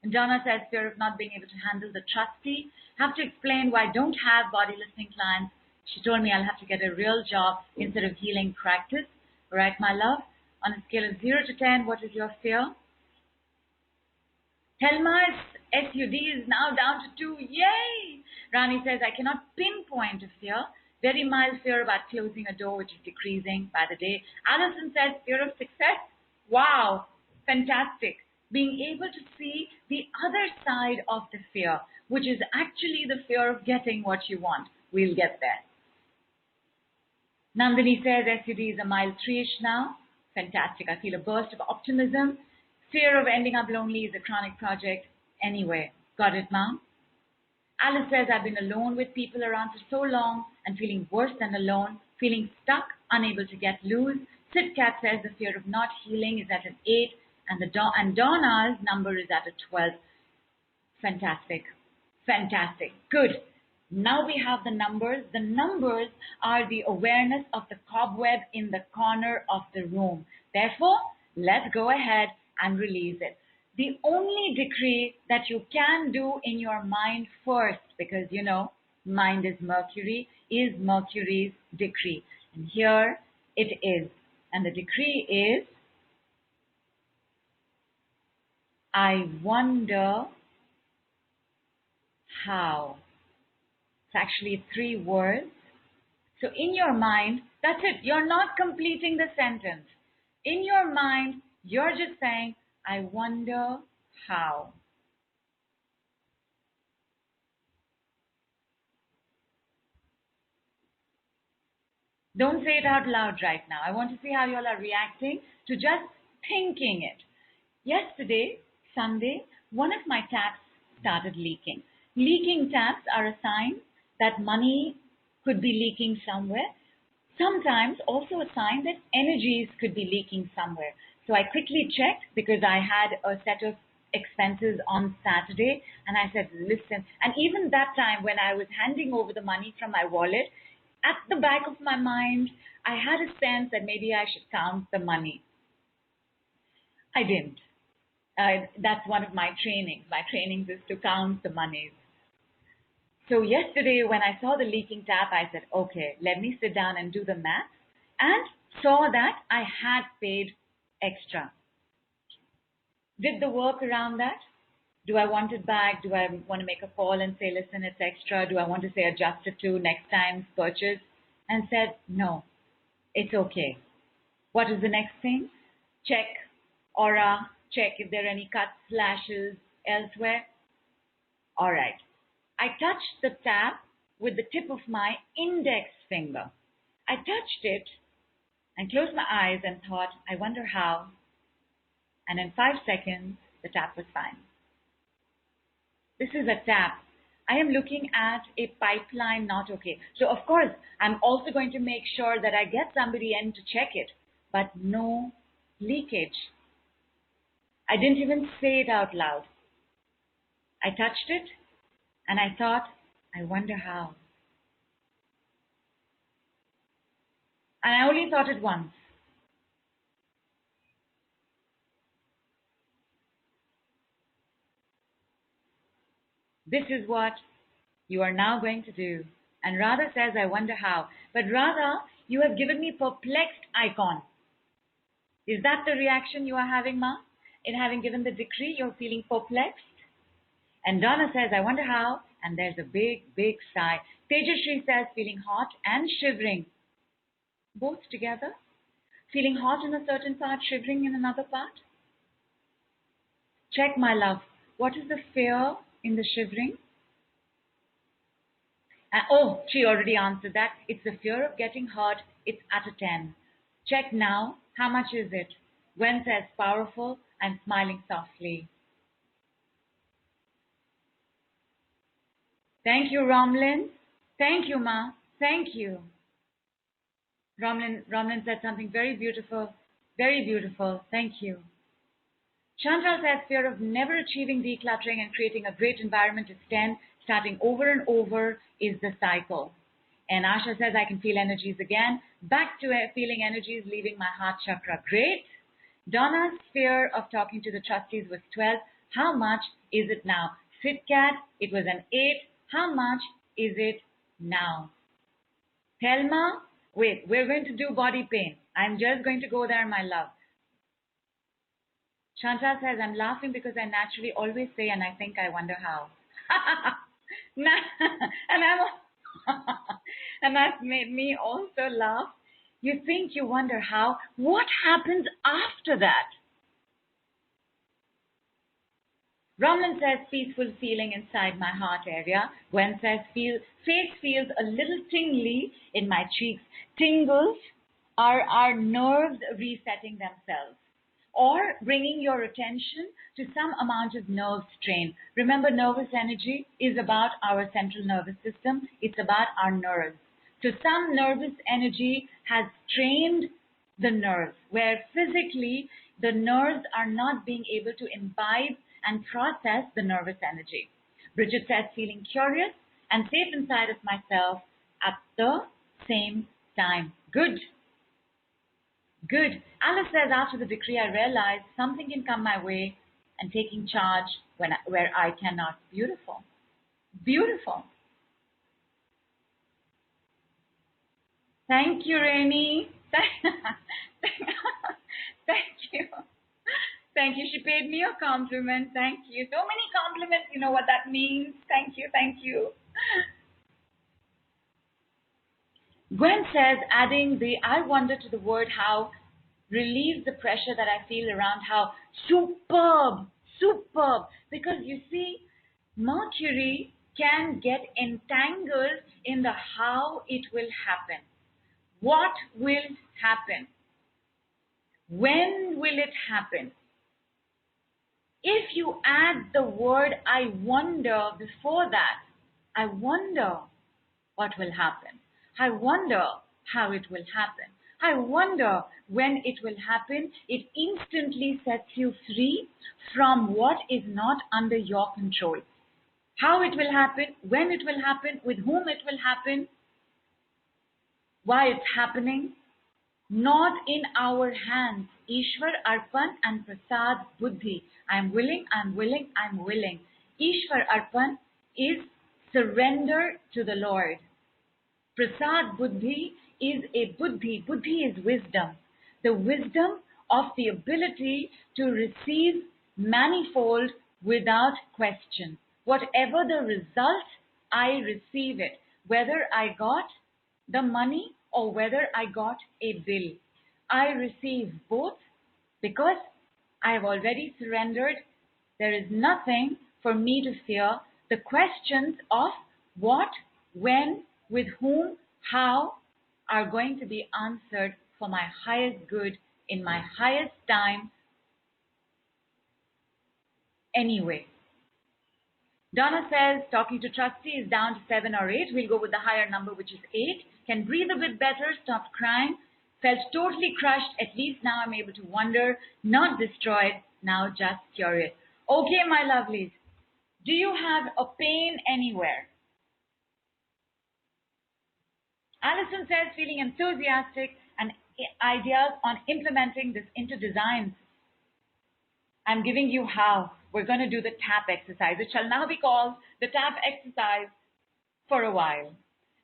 And Donna says, fear of not being able to handle the trustee. Have to explain why I don't have body listening clients. She told me I'll have to get a real job instead of healing practice. All right, my love? On a scale of 0 to 10, what is your fear? Thelma's SUD is now down to 2. Yay! Rani says, I cannot pinpoint a fear. Very mild fear about closing a door, which is decreasing by the day. Alison says, fear of success. Wow, fantastic. Being able to see the other side of the fear, which is actually the fear of getting what you want. We'll get there. Nandini says SUD is a mild 3-ish now. Fantastic. I feel a burst of optimism. Fear of ending up lonely is a chronic project. Anyway, got it, Mom? Alice says I've been alone with people around for so long and feeling worse than alone, feeling stuck, unable to get loose. Sid Cat says the fear of not healing is at an 8 and Donna's number is at a 12. Fantastic. Fantastic. Good. Now we have the numbers. The numbers are the awareness of the cobweb in the corner of the room. Therefore, let's go ahead and release it. The only decree that you can do in your mind first, because you know, mind is Mercury, is Mercury's decree. And here it is. And the decree is, I wonder how. It's actually 3 words. So in your mind, that's it. You're not completing the sentence. In your mind, you're just saying, I wonder how. Don't say it out loud right now. I want to see how you all are reacting to just thinking it. Yesterday, Sunday, one of my taps started leaking. Leaking taps are a sign that money could be leaking somewhere. Sometimes also a sign that energies could be leaking somewhere. So I quickly checked because I had a set of expenses on Saturday and I said, listen, and even that time when I was handing over the money from my wallet, at the back of my mind, I had a sense that maybe I should count the money. I didn't. That's one of my trainings. My trainings is to count the monies. So yesterday when I saw the leaking tap, I said, okay, let me sit down and do the math, and saw that I had paid extra. Did the work around that. Do I want it back? Do I want to make a call and say, listen, it's extra? Do I want to say adjust it to next time's purchase? And said, no, it's okay. What is the next thing? Check aura, check if there are any cuts, slashes elsewhere. All right. I touched the tap with the tip of my index finger. I touched it and closed my eyes and thought, I wonder how. And in 5 seconds, the tap was fine. This is a tap. I am looking at a pipeline, not okay. So of course, I'm also going to make sure that I get somebody in to check it, but no leakage. I didn't even say it out loud. I touched it and I thought, I wonder how. And I only thought it once. This is what you are now going to do. And Radha says, I wonder how. But Radha, you have given me perplexed icon. Is that the reaction you are having, Ma? In having given the decree, you're feeling perplexed? And Donna says, I wonder how. And there's a big, big sigh. Tejashri says, feeling hot and shivering. Both together? Feeling hot in a certain part, shivering in another part? Check, my love. What is the fear in the shivering? Oh, she already answered that. It's the fear of getting hurt. It's at a 10. Check now. How much is it? Gwen says, powerful. I'm smiling softly. Thank you, Romlin. Thank you, Ma. Thank you. Romlin said something very beautiful. Very beautiful. Thank you. Chantal says fear of never achieving decluttering and creating a great environment is 10. Starting over and over is the cycle. And Asha says I can feel energies again. Back to feeling energies leaving my heart chakra. Great. Donna's fear of talking to the trustees was 12. How much is it now? Sitcat, it was an 8. How much is it now? Thelma, wait, we're going to do body pain. I'm just going to go there, my love. Chantal says, I'm laughing because I naturally always say and I think I wonder how. And that's made me also laugh. You think you wonder how? What happens after that? Ramlan says, peaceful feeling inside my heart area. Gwen says, face feels a little tingly in my cheeks. Tingles are our nerves resetting themselves, or bringing your attention to some amount of nerve strain. Remember, nervous energy is about our central nervous system. It's about our nerves. So some nervous energy has strained the nerves, where physically the nerves are not being able to imbibe and process the nervous energy. Bridget says, feeling curious and safe inside of myself at the same time. Good. Good. Alice says, after the decree, I realized something can come my way and taking charge where I cannot. Beautiful. Beautiful. Thank you, Rainy. Thank you. Thank you. She paid me a compliment. Thank you. So many compliments. You know what that means. Thank you. Thank you. Gwen says, adding the I wonder to the word how relieves the pressure that I feel around how. Superb. Superb. Because you see, Mercury can get entangled in the how it will happen. What will happen? When will it happen? If you add the word I wonder before that, I wonder what will happen. I wonder how it will happen. I wonder when it will happen. It instantly sets you free from what is not under your control. How it will happen, when it will happen, with whom it will happen, why it's happening, not in our hands. Ishwar, Arpan and Prasad Buddhi. I'm willing, I'm willing, I'm willing. Ishwar Arpan is Surrender to the Lord. Prasad Buddhi is a Buddhi. Buddhi is wisdom. The wisdom of the ability to receive manifold without question. Whatever the result, I receive it. Whether I got the money or whether I got a bill. I receive both because I have already surrendered. There is nothing for me to fear. The questions of what, when, with whom, how are going to be answered for my highest good in my highest time anyway. Donna says, talking to trustee is down to 7 or 8. We'll go with the higher number, which is 8. Can breathe a bit better, stop crying. Felt totally crushed. At least now I'm able to wonder. Not destroyed. Now just curious. Okay, my lovelies. Do you have a pain anywhere? Alison says, feeling enthusiastic and ideas on implementing this into designs. I'm giving you how. We're going to do the tap exercise. It shall now be called the tap exercise for a while.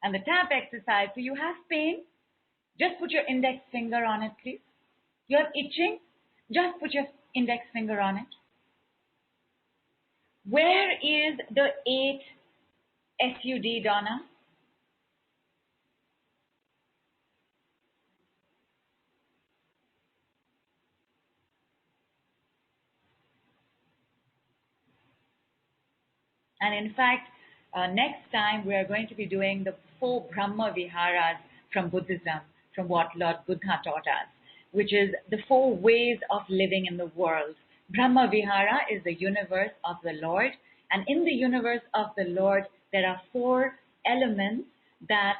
And the tap exercise, so you have pain, just put your index finger on it, please. You're itching, just put your index finger on it. Where is the 8 SUD, Donna? And in fact, next time we are going to be doing the 4 Brahma Viharas from Buddhism, from what Lord Buddha taught us, which is the 4 ways of living in the world. Brahma Vihara is the universe of the Lord, and in the universe of the Lord, there are 4 elements that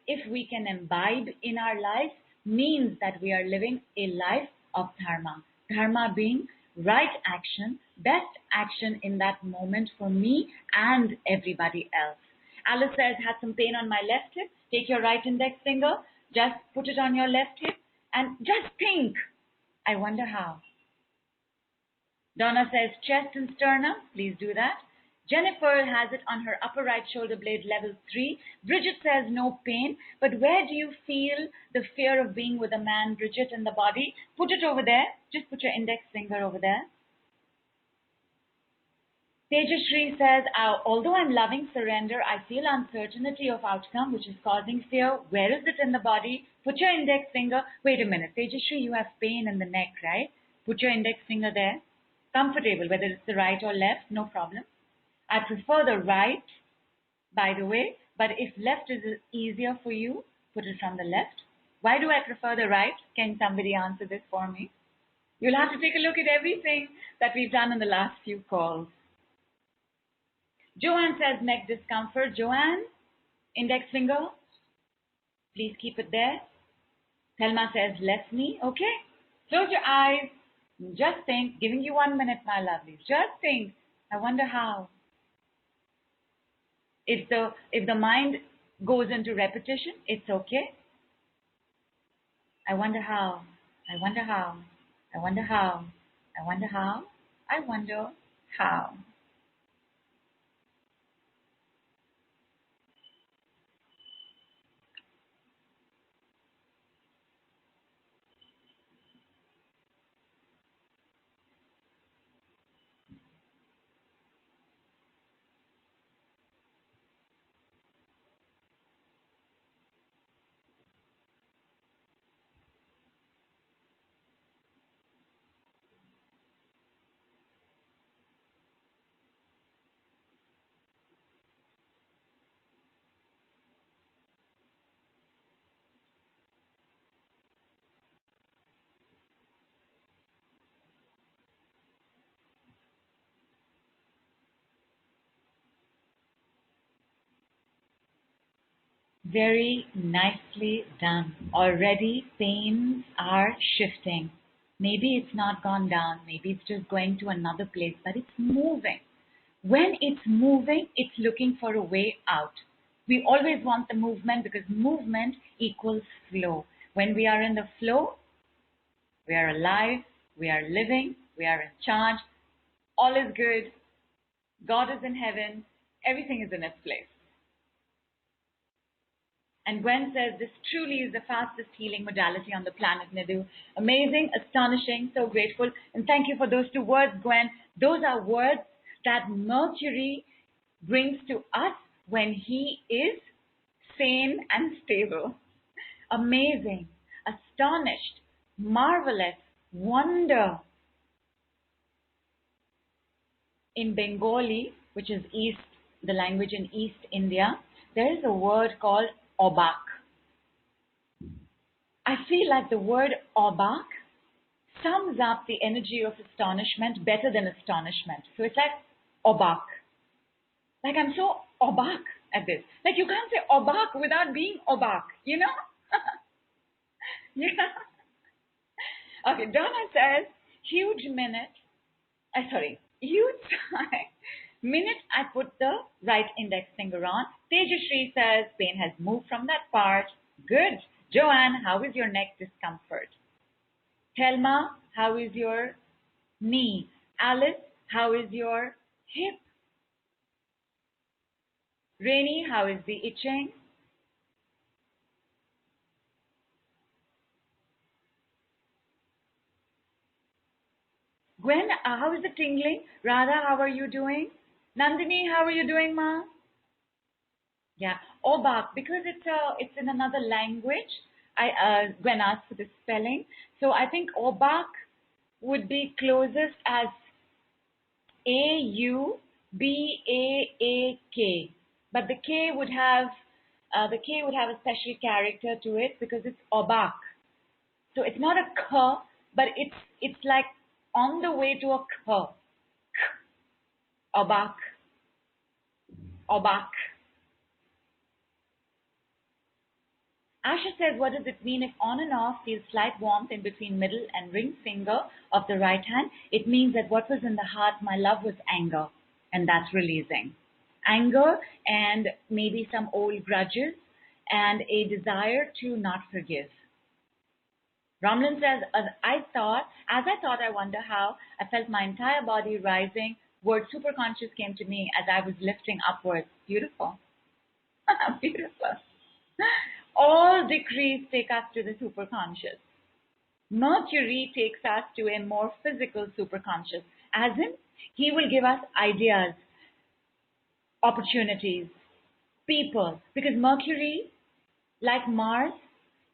if we can imbibe in our life, means that we are living a life of dharma. Dharma being right action, best action in that moment for me and everybody else. Alice says, had some pain on my left hip. Take your right index finger, just put it on your left hip and just think, I wonder how. Donna says, chest and sternum, please do that. Jennifer has it on her upper right shoulder blade, level 3. Bridget says no pain, but where do you feel the fear of being with a man, Bridget, in the body? Put it over there. Just put your index finger over there. Tejashri says, although I'm loving surrender, I feel uncertainty of outcome, which is causing fear. Where is it in the body? Put your index finger. Wait a minute. Tejashri, you have pain in the neck, right? Put your index finger there. Comfortable, whether it's the right or left, no problem. I prefer the right, by the way, but if left is easier for you, put it from the left. Why do I prefer the right? Can somebody answer this for me? You'll have to take a look at everything that we've done in the last few calls. Joanne says neck discomfort. Joanne, index finger, please keep it there. Thelma says left knee. Okay, close your eyes. Just think, giving you 1 minute, my lovelies. Just think, I wonder how. If the mind goes into repetition, it's okay. I wonder how. I wonder how. I wonder how. I wonder how. I wonder how. Very nicely done. Already pains are shifting. Maybe it's not gone down. Maybe it's just going to another place, but it's moving. When it's moving, it's looking for a way out. We always want the movement because movement equals flow. When we are in the flow, we are alive, we are living, we are in charge. All is good. God is in heaven. Everything is in its place. And Gwen says, this truly is the fastest healing modality on the planet, Nidhu. Amazing, astonishing, so grateful. And thank you for those two words, Gwen. Those are words that Mercury brings to us when he is sane and stable. Amazing, astonished, marvelous, wonder. In Bengali, which is East, the language in East India, there is a word called obak. I feel like the word obak sums up the energy of astonishment better than astonishment. So it's like obak. Like I'm so obak at this. Like you can't say obak without being obak, you know? Yeah. Okay, Donna says, huge sigh. Minute I put the right index finger on. Tejashri says, pain has moved from that part. Good. Joanne, how is your neck discomfort? Thelma, how is your knee? Alice, how is your hip? Rainy, how is the itching? Gwen, how is the tingling? Radha, how are you doing? Nandini, how are you doing, ma? Yeah, Obak, because it's in another language. Gwen asked for the spelling, so I think Obak would be closest as Aubaak, but the K would have a special character to it because it's Obak. So it's not a K, but it's like on the way to a K. Obak. Obak. Asha says, what does it mean if on and off feels slight warmth in between middle and ring finger of the right hand? It means that what was in the heart, my love, was anger, and that's releasing. Anger and maybe some old grudges and a desire to not forgive. Ramlin says, as I thought, I wonder how I felt my entire body rising. Word superconscious came to me as I was lifting upwards. Beautiful. Beautiful. All decrees take us to the superconscious. Mercury takes us to a more physical superconscious, as in, he will give us ideas, opportunities, people. Because Mercury, like Mars,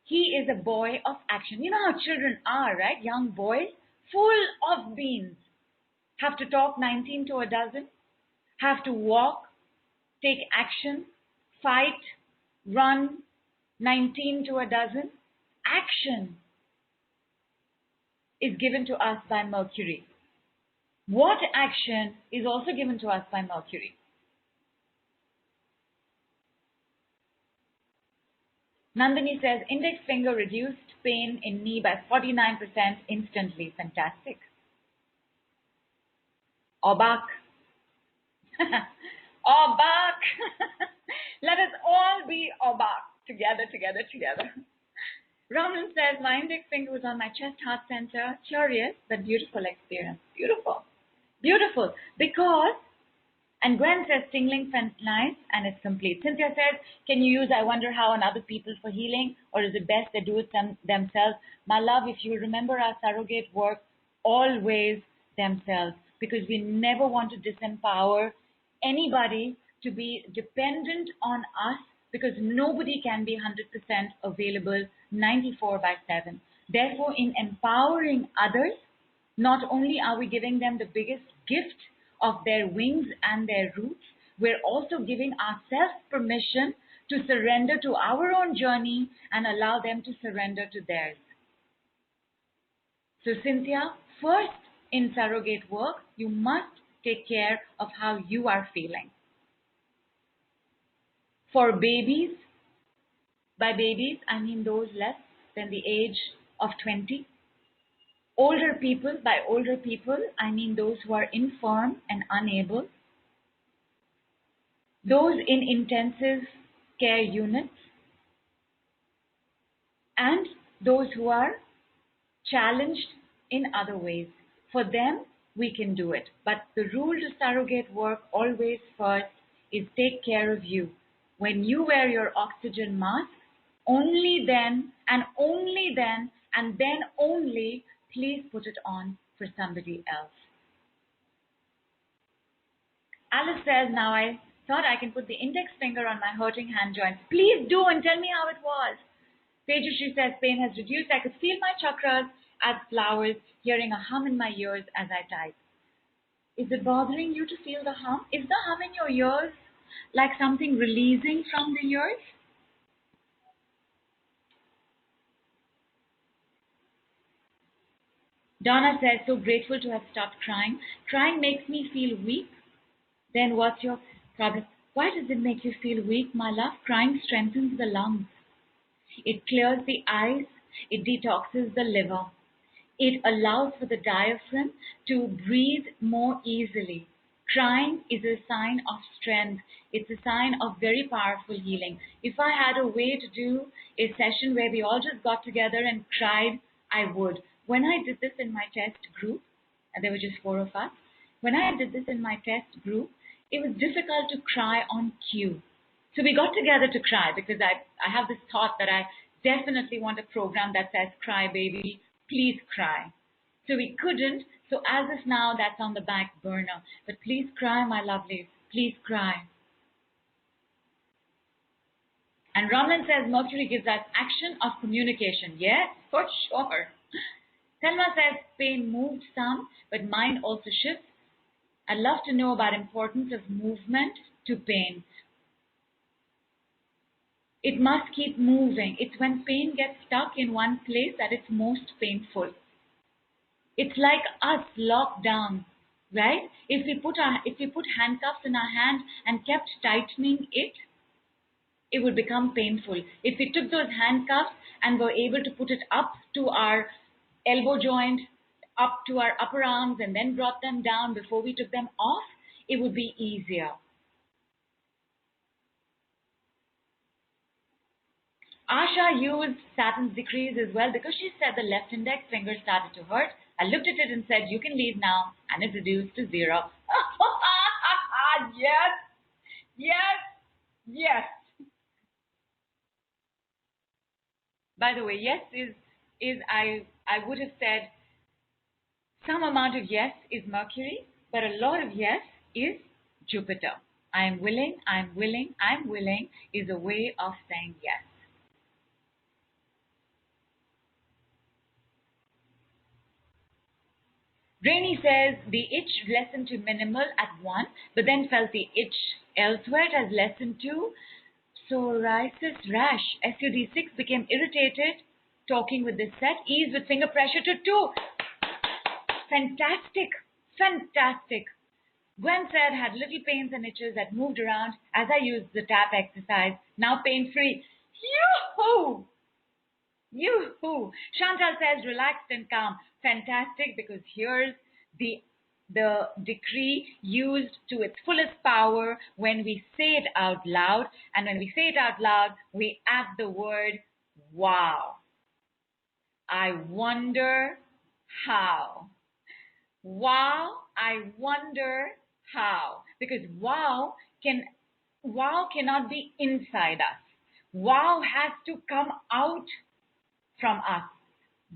he is a boy of action. You know how children are, right? Young boys, full of beans. Have to talk 19 to a dozen, have to walk, take action, fight, run, 19 to a dozen. Action is given to us by Mercury. What action is also given to us by Mercury? Nandini says, index finger reduced pain in knee by 49% instantly. Fantastic. Obak. Obak. Let us all be Obak. Together. Ramlan says, my index finger was on my chest heart center. Curious, but beautiful experience. Beautiful. Because, and Gwen says, tingling felt nice and it's complete. Cynthia says, can you use I wonder how on other people for healing, or is it best they do it themselves? My love, if you remember our surrogate work, always themselves, because we never want to disempower anybody to be dependent on us, because nobody can be 100% available 24/7. Therefore, in empowering others, not only are we giving them the biggest gift of their wings and their roots, we're also giving ourselves permission to surrender to our own journey and allow them to surrender to theirs. So Cynthia, first in surrogate work, you must take care of how you are feeling. For babies, by babies, I mean those less than the age of 20. Older people, by older people, I mean those who are infirm and unable. Those in intensive care units. And those who are challenged in other ways. For them, we can do it. But the rule to surrogate work always first is take care of you. When you wear your oxygen mask, only then and only then and then only please put it on for somebody else. Alice says, now I thought I can put the index finger on my hurting hand joint. Please do and tell me how it was. Tejashri says, pain has reduced. I could feel my chakras as flowers, hearing a hum in my ears as I type. Is it bothering you to feel the hum? Is the hum in your ears like something releasing from the ears? Donna says, so grateful to have stopped crying. Crying makes me feel weak. Then what's your problem? Why does it make you feel weak, my love? Crying strengthens the lungs. It clears the eyes. It detoxes the liver. It allows for the diaphragm to breathe more easily. Crying is a sign of strength. It's a sign of very powerful healing. If I had a way to do a session where we all just got together and cried, I would. When I did this in my test group, and there were just 4 of us, when I did this in my test group, it was difficult to cry on cue. So we got together to cry because I have this thought that I definitely want a program that says, cry baby, please cry. So we couldn't. So as of now, that's on the back burner. But please cry, my lovelies. Please cry. And Ramlan says, Mercury gives us action of communication. Yes, for sure. Thelma says, pain moved some, but mind also shifts. I'd love to know about importance of movement to pain. It must keep moving. It's when pain gets stuck in one place that it's most painful. It's like us locked down, right? If we put handcuffs in our hand and kept tightening it, it would become painful. If we took those handcuffs and were able to put it up to our elbow joint, up to our upper arms, and then brought them down before we took them off, it would be easier. Asha used Saturn's decrees as well because she said the left index finger started to hurt. I looked at it and said, you can leave now, and it reduced to 0. Yes, yes, yes. By the way, yes is I would have said some amount of yes is Mercury, but a lot of yes is Jupiter. I'm willing, I'm willing, I'm willing is a way of saying yes. Rainy says the itch lessened to minimal at 1, but then felt the itch elsewhere. It has lessened to psoriasis rash. SUD6 became irritated talking with this set. Ease with finger pressure to 2. Fantastic. Fantastic. Gwen said had little pains and itches that moved around as I used the tap exercise. Now pain-free. Yoo-hoo! Yoo-hoo! Chantal says relaxed and calm. Fantastic, because here's the decree used to its fullest power when we say it out loud. And when we say it out loud, we add the word wow. I wonder how. Wow, I wonder how. Because wow cannot be inside us. Wow has to come out from us.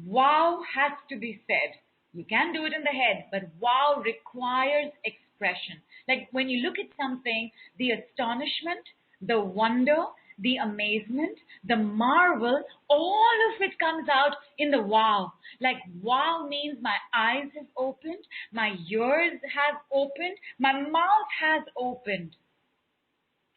Wow has to be said. You can do it in the head, but wow requires expression. Like when you look at something, the astonishment, the wonder, the amazement, the marvel, all of it comes out in the wow. Like wow means my eyes have opened, my ears have opened, my mouth has opened.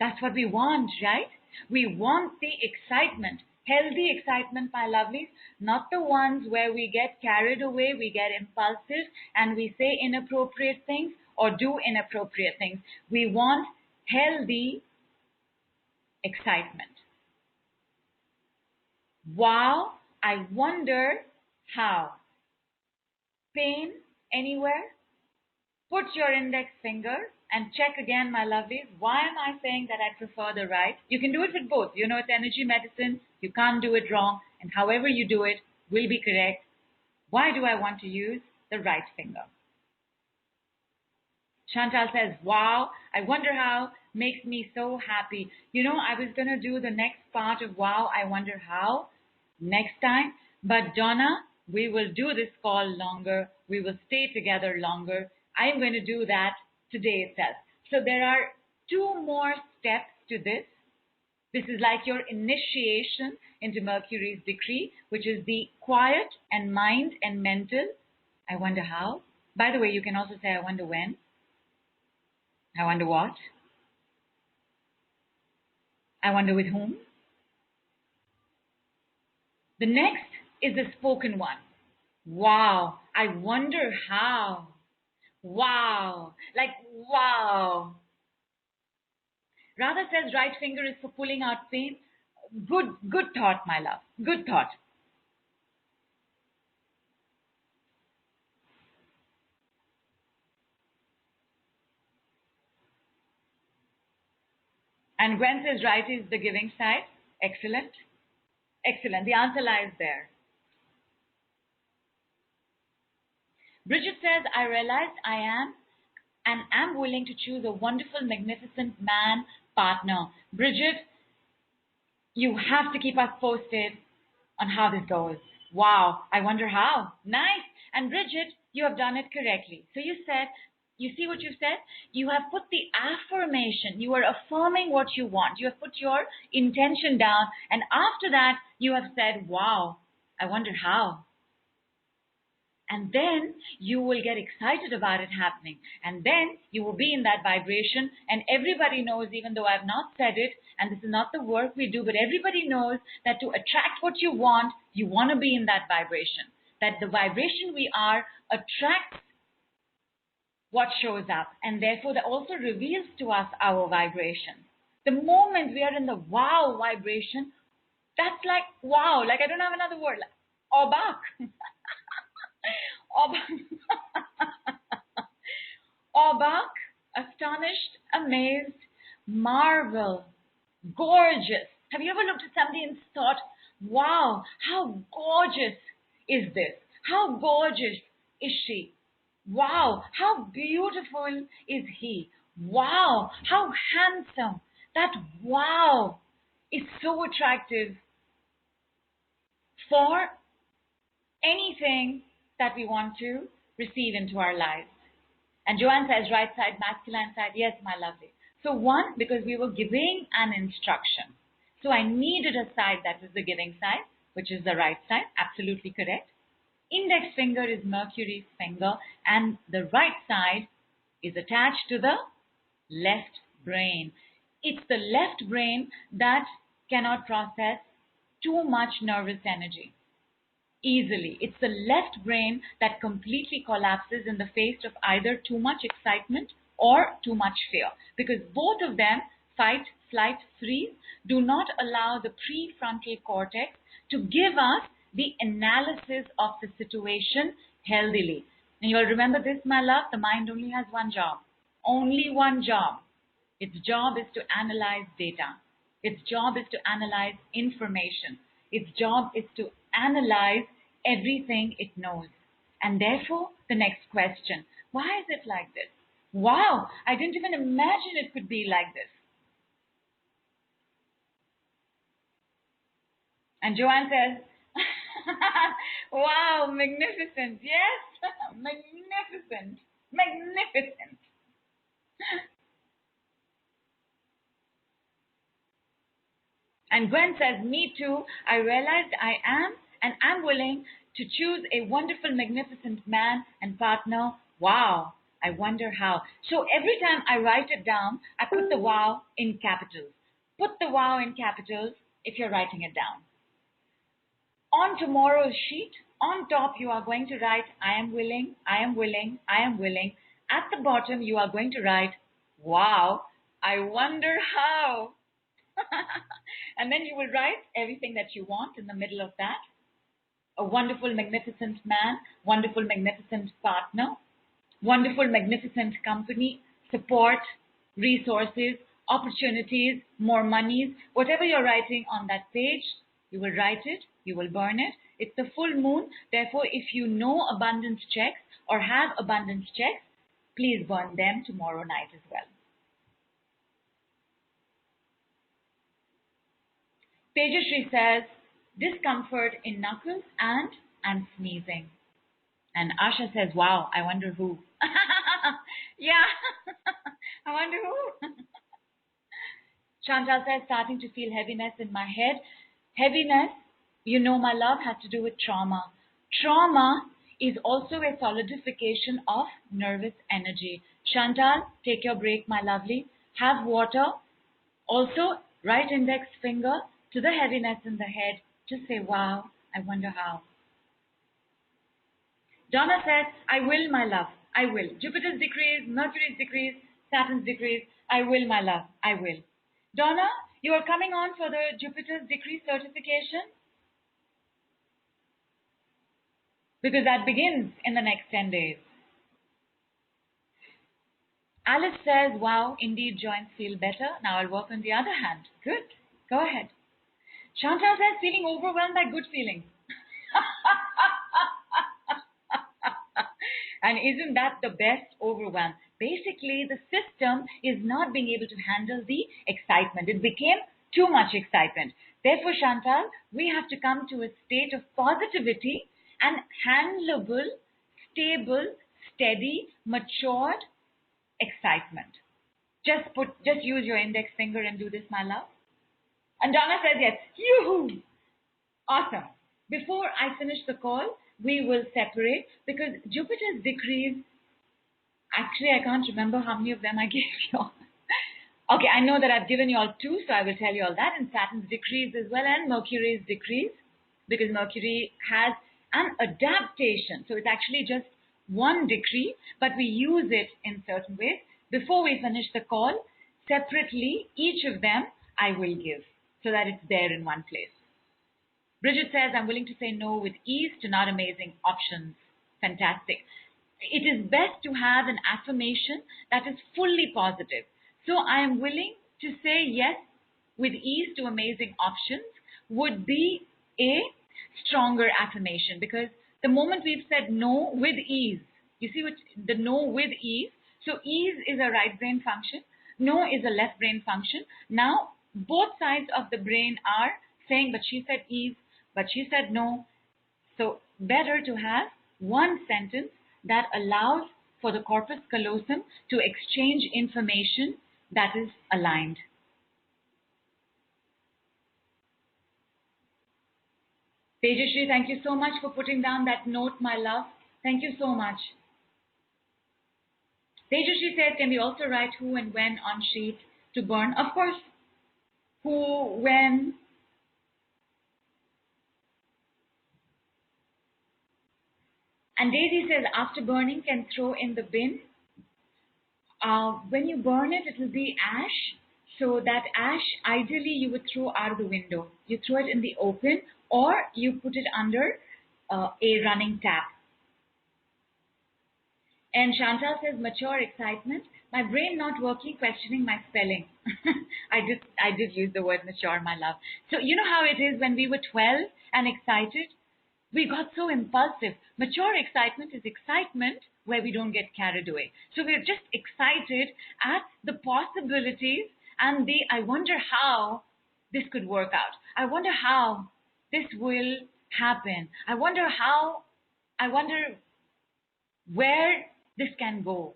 That's what we want, right? We want the excitement. Healthy excitement, my lovelies, not the ones where we get carried away, we get impulsive, and we say inappropriate things or do inappropriate things. We want healthy excitement. Wow, I wonder how. Pain anywhere? Put your index finger and check again, my lovelies. Why am I saying that I prefer the right? You can do it with both. You know, it's energy medicine. You can't do it wrong. And however you do it will be correct. Why do I want to use the right finger? Chantal says, wow, I wonder how, makes me so happy. You know, I was going to do the next part of wow, I wonder how next time. But Donna, we will do this call longer. We will stay together longer. I am going to do that today itself. So there are 2 more steps to this. This is like your initiation into Mercury's decree, which is the quiet and mind and mental. I wonder how. By the way, you can also say, I wonder when. I wonder what. I wonder with whom. The next is the spoken one. Wow. I wonder how. Wow. Like, wow. Radha says right finger is for pulling out pain. Good thought, my love. Good thought. And Gwen says right is the giving side. Excellent. Excellent. The answer lies there. Bridget says, I realized I am and am willing to choose a wonderful, magnificent man partner. Bridget, you have to keep us posted on how this goes. Wow, I wonder how. Nice. And Bridget, you have done it correctly. So you said, you see what you said? You have put the affirmation. You are affirming what you want. You have put your intention down. And after that, you have said, wow, I wonder how. And then you will get excited about it happening. And then you will be in that vibration. And everybody knows, even though I've not said it, and this is not the work we do, but everybody knows that to attract what you want to be in that vibration. That the vibration we are attracts what shows up. And therefore, that also reveals to us our vibration. The moment we are in the wow vibration, that's like wow. Like, I don't have another word. Like, obak. Obak, astonished, amazed, marvel, gorgeous. Have you ever looked at somebody and thought, wow, how gorgeous is this? How gorgeous is she? Wow, how beautiful is he? Wow, how handsome. That wow is so attractive for anything that we want to receive into our lives. And Joanne says, right side, masculine side. Yes, my lovely. So 1, because we were giving an instruction. So I needed a side that was the giving side, which is the right side. Absolutely correct. Index finger is Mercury's finger, and the right side is attached to the left brain. It's the left brain that cannot process too much nervous energy easily. It's the left brain that completely collapses in the face of either too much excitement or too much fear, because both of them, fight, flight, freeze, do not allow the prefrontal cortex to give us the analysis of the situation healthily. And you'll remember this, my love, the mind only has one job. Only one job. Its job is to analyze data. Its job is to analyze information. Its job is to analyze everything it knows. And therefore, the next question, why is it like this? Wow, I didn't even imagine it could be like this. And Joanne says, wow, magnificent. Yes, magnificent. Magnificent. And Gwen says, me too. I realized I am and am willing to choose a wonderful, magnificent man and partner. Wow, I wonder how. So every time I write it down, I put the wow in capitals. Put the wow in capitals if you're writing it down. On tomorrow's sheet, on top, you are going to write, I am willing, I am willing, I am willing. At the bottom, you are going to write, wow, I wonder how. And then you will write everything that you want in the middle of that. A wonderful, magnificent man, wonderful, magnificent partner, wonderful, magnificent company, support, resources, opportunities, more monies, whatever you're writing on that page, you will write it, you will burn it. It's the full moon. Therefore, if you know abundance checks or have abundance checks, please burn them tomorrow night as well. Tejashree says, discomfort in knuckles and I'm sneezing. And Asha says, wow, I wonder who. Yeah, I wonder who. Chantal says, starting to feel heaviness in my head. Heaviness, you know, my love, has to do with trauma. Trauma is also a solidification of nervous energy. Chantal, take your break, my lovely. Have water. Also, right index finger to the heaviness in the head. Just say, wow, I wonder how. Donna says, I will, my love. I will. Jupiter's decrees, Mercury's decrees, Saturn's decrees. I will, my love. I will. Donna, you are coming on for the Jupiter's decree certification? Because that begins in the next 10 days. Alice says, wow, indeed, joints feel better. Now I'll work on the other hand. Good. Go ahead. Chantal says, feeling overwhelmed by good feelings. And isn't that the best overwhelm? Basically, the system is not being able to handle the excitement. It became too much excitement. Therefore, Chantal, we have to come to a state of positivity and handleable, stable, steady, matured excitement. Just use your index finger and do this, my love. And Donna says yes. Yoo-hoo! Awesome. Before I finish the call, we will separate because Jupiter's decrees, actually I can't remember how many of them I gave you all. Okay, I know that I've given you all 2, so I will tell you all that, and Saturn's decrees as well, and Mercury's decrees, because Mercury has an adaptation. So it's actually just one decree, but we use it in certain ways. Before we finish the call, separately, each of them I will give so that it's there in one place. Bridget says, I'm willing to say no with ease to not amazing options. Fantastic. It is best to have an affirmation that is fully positive. So I am willing to say yes with ease to amazing options would be a stronger affirmation, because the moment we've said no with ease, you see what the no with ease, so ease is a right brain function, no is a left brain function. Now both sides of the brain are saying, but she said ease, but she said no. So better to have one sentence that allows for the corpus callosum to exchange information that is aligned. Tejashree, thank you so much for putting down that note, my love. Thank you so much. Tejashree says, can we also write who and when on sheet to burn? Of course. Who, when. And Daisy says, after burning, can throw in the bin. When you burn it, it will be ash. So that ash, ideally, you would throw out of the window. You throw it in the open, or you put it under a running tap. And Chantal says, mature excitement. My brain not working, questioning my spelling. I did use the word mature, my love. So you know how it is when we were 12 and excited? We got so impulsive. Mature excitement is excitement where we don't get carried away. So we're just excited at the possibilities and I wonder how this could work out. I wonder how this will happen. I wonder where this can go.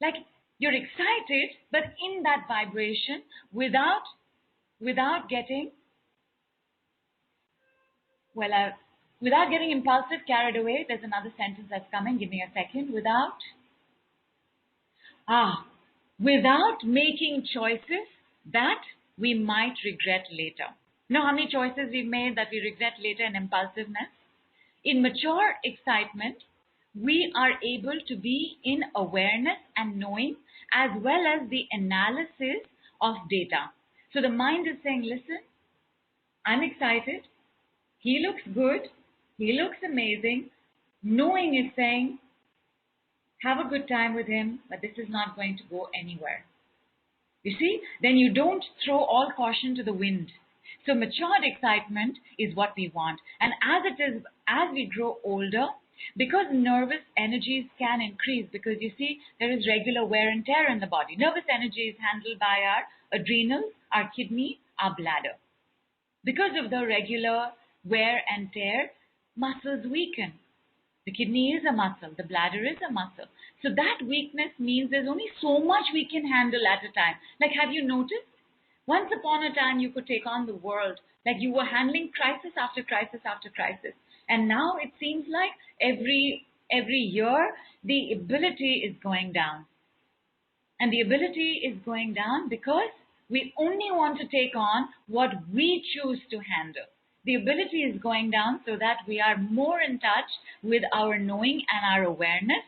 Like you're excited, but in that vibration without getting, without getting impulsive, carried away. There's another sentence that's coming. Give me a second. Without making choices that we might regret later. You know how many choices we've made that we regret later in impulsiveness? In mature excitement, we are able to be in awareness and knowing as well as the analysis of data. So the mind is saying, listen, I'm excited. He looks good. He looks amazing. Knowing is saying, have a good time with him, but this is not going to go anywhere. You see, then you don't throw all caution to the wind. So matured excitement is what we want. And as we grow older, Because nervous energies can increase, because you see, there is regular wear and tear in the body. Nervous energy is handled by our adrenals, our kidney, our bladder. Because of the regular wear and tear, muscles weaken. The kidney is a muscle, the bladder is a muscle. So that weakness means there's only so much we can handle at a time. Like, have you noticed? Once upon a time, you could take on the world. Like, you were handling crisis after crisis after crisis. And now it seems like every year, the ability is going down. And the ability is going down because we only want to take on what we choose to handle. The ability is going down so that we are more in touch with our knowing and our awareness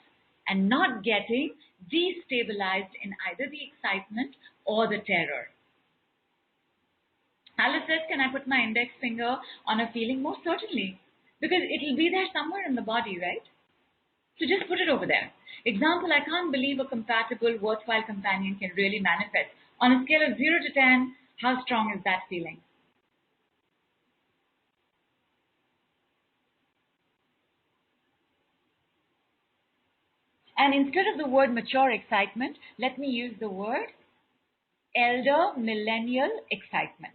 and not getting destabilized in either the excitement or the terror. Alice says, can I put my index finger on a feeling? Most certainly, because it will be there somewhere in the body, right? So just put it over there. Example, I can't believe a compatible, worthwhile companion can really manifest. On a scale of 0 to 10, how strong is that feeling? And instead of the word mature excitement, let me use the word elder millennial excitement.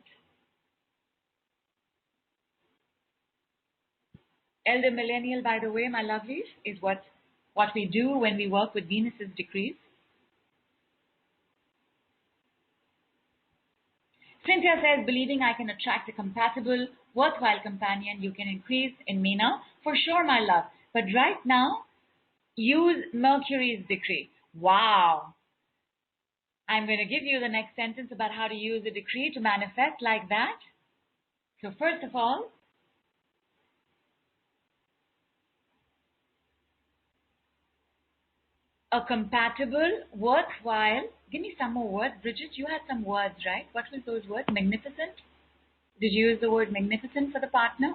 Elder millennial, by the way, my lovelies, is what we do when we work with Venus's decrees. Cynthia says, believing I can attract a compatible, worthwhile companion, you can increase in Meena. For sure, my love. But right now, use Mercury's decree. Wow. I'm going to give you the next sentence about how to use a decree to manifest like that. So first of all, a compatible, worthwhile. Give me some more words. Bridget, you had some words, right? What was those words? Magnificent? Did you use the word magnificent for the partner?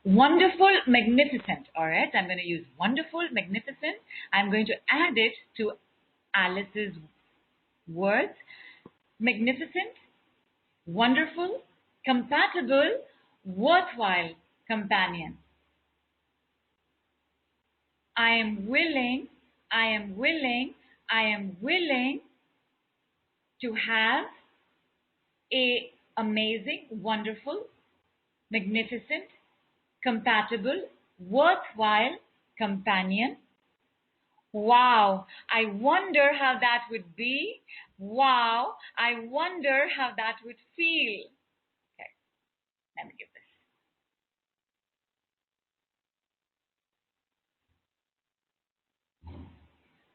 Wonderful, magnificent. All right, I'm going to use wonderful, magnificent. I'm going to add it to Alice's words. Magnificent, wonderful, compatible, worthwhile companion. I am willing to have a amazing, wonderful, magnificent, compatible, worthwhile companion. Wow, I wonder how that would be. Wow, I wonder how that would feel. Okay, let me give this.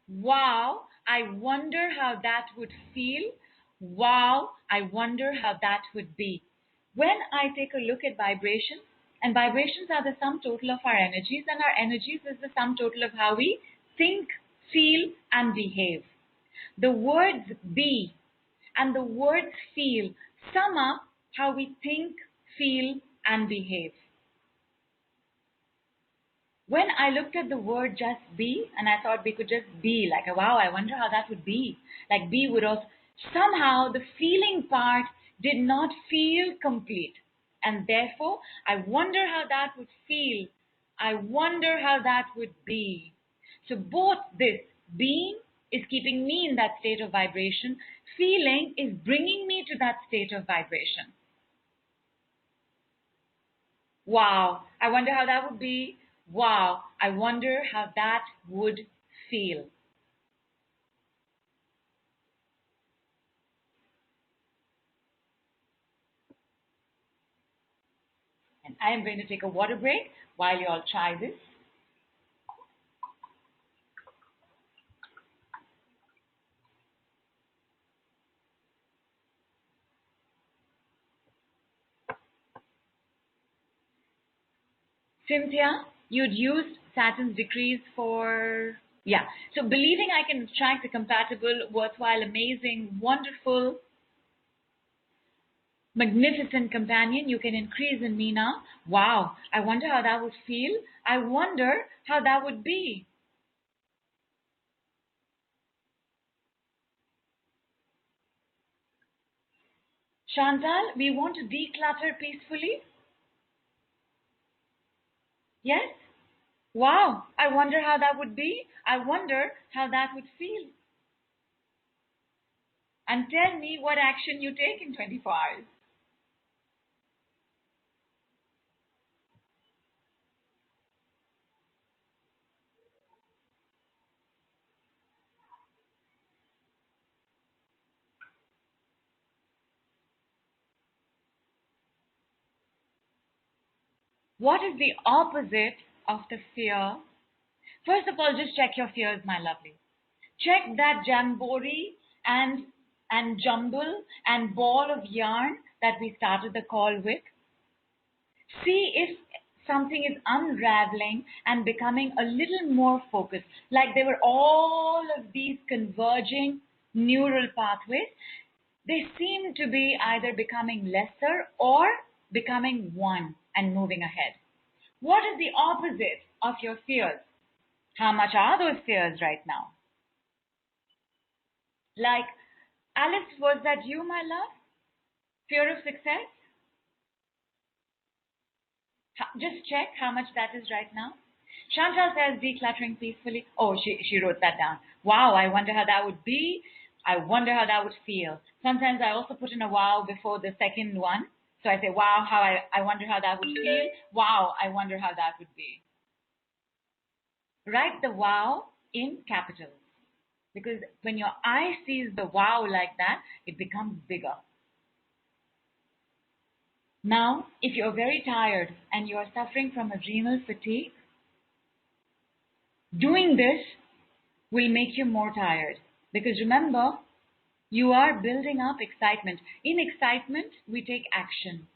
Wow, I wonder how that would feel. Wow, I wonder how that would be. When I take a look at vibrations, and vibrations are the sum total of our energies, and our energies is the sum total of how we think, feel, and behave. The words be and the words feel sum up how we think, feel, and behave. When I looked at the word just be, and I thought we could just be, like, wow, I wonder how that would be. Like, be would also, somehow the feeling part did not feel complete. And therefore, I wonder how that would feel. I wonder how that would be. So both this, being is keeping me in that state of vibration. Feeling is bringing me to that state of vibration. Wow, I wonder how that would be. Wow, I wonder how that would feel. And I am going to take a water break while you all try this. Cynthia, you'd used Saturn's decrees for, yeah. So believing I can attract a compatible, worthwhile, amazing, wonderful, magnificent companion, you can increase in Meena. Wow, I wonder how that would feel. I wonder how that would be. Chantal, we want to declutter peacefully. Yes? Wow, I wonder how that would be. I wonder how that would feel. And tell me what action you take in 24 hours. What is the opposite of the fear? First of all, just check your fears, my lovely. Check that jamboree and jumble and ball of yarn that we started the call with. See if something is unraveling and becoming a little more focused, like there were all of these converging neural pathways. They seem to be either becoming lesser or becoming one and moving ahead. What is the opposite of your fears? How much are those fears right now? Like, Alice, was that you, my love? Fear of success? Just check how much that is right now. Chantal says decluttering peacefully. Oh, she wrote that down. Wow, I wonder how that would be. I wonder how that would feel. Sometimes I also put in a wow before the second one. So I say, wow, I wonder how that would feel. Wow, I wonder how that would be. Write the wow in capitals. Because when your eye sees the wow like that, it becomes bigger. Now, if you're very tired and you are suffering from adrenal fatigue, doing this will make you more tired. Because remember, you are building up excitement. In excitement, we take action.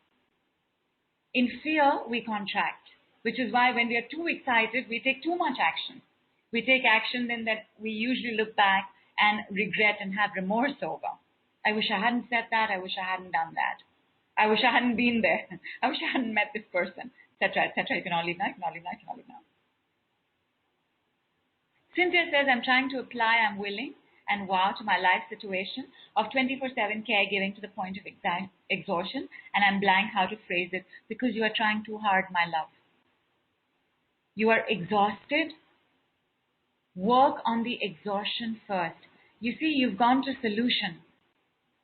In fear, we contract. Which is why when we are too excited, we take too much action. We take action then that we usually look back and regret and have remorse over. I wish I hadn't said that. I wish I hadn't done that. I wish I hadn't been there. I wish I hadn't met this person, etc., etc. You can all leave now. You can all leave now. You can all leave now. Cynthia says, I'm trying to apply I'm willing and wow to my life situation of 24/7 caregiving to the point of exhaustion, and I'm blank how to phrase it because you are trying too hard, my love. You are exhausted. Work on the exhaustion first. You see, you've gone to solution.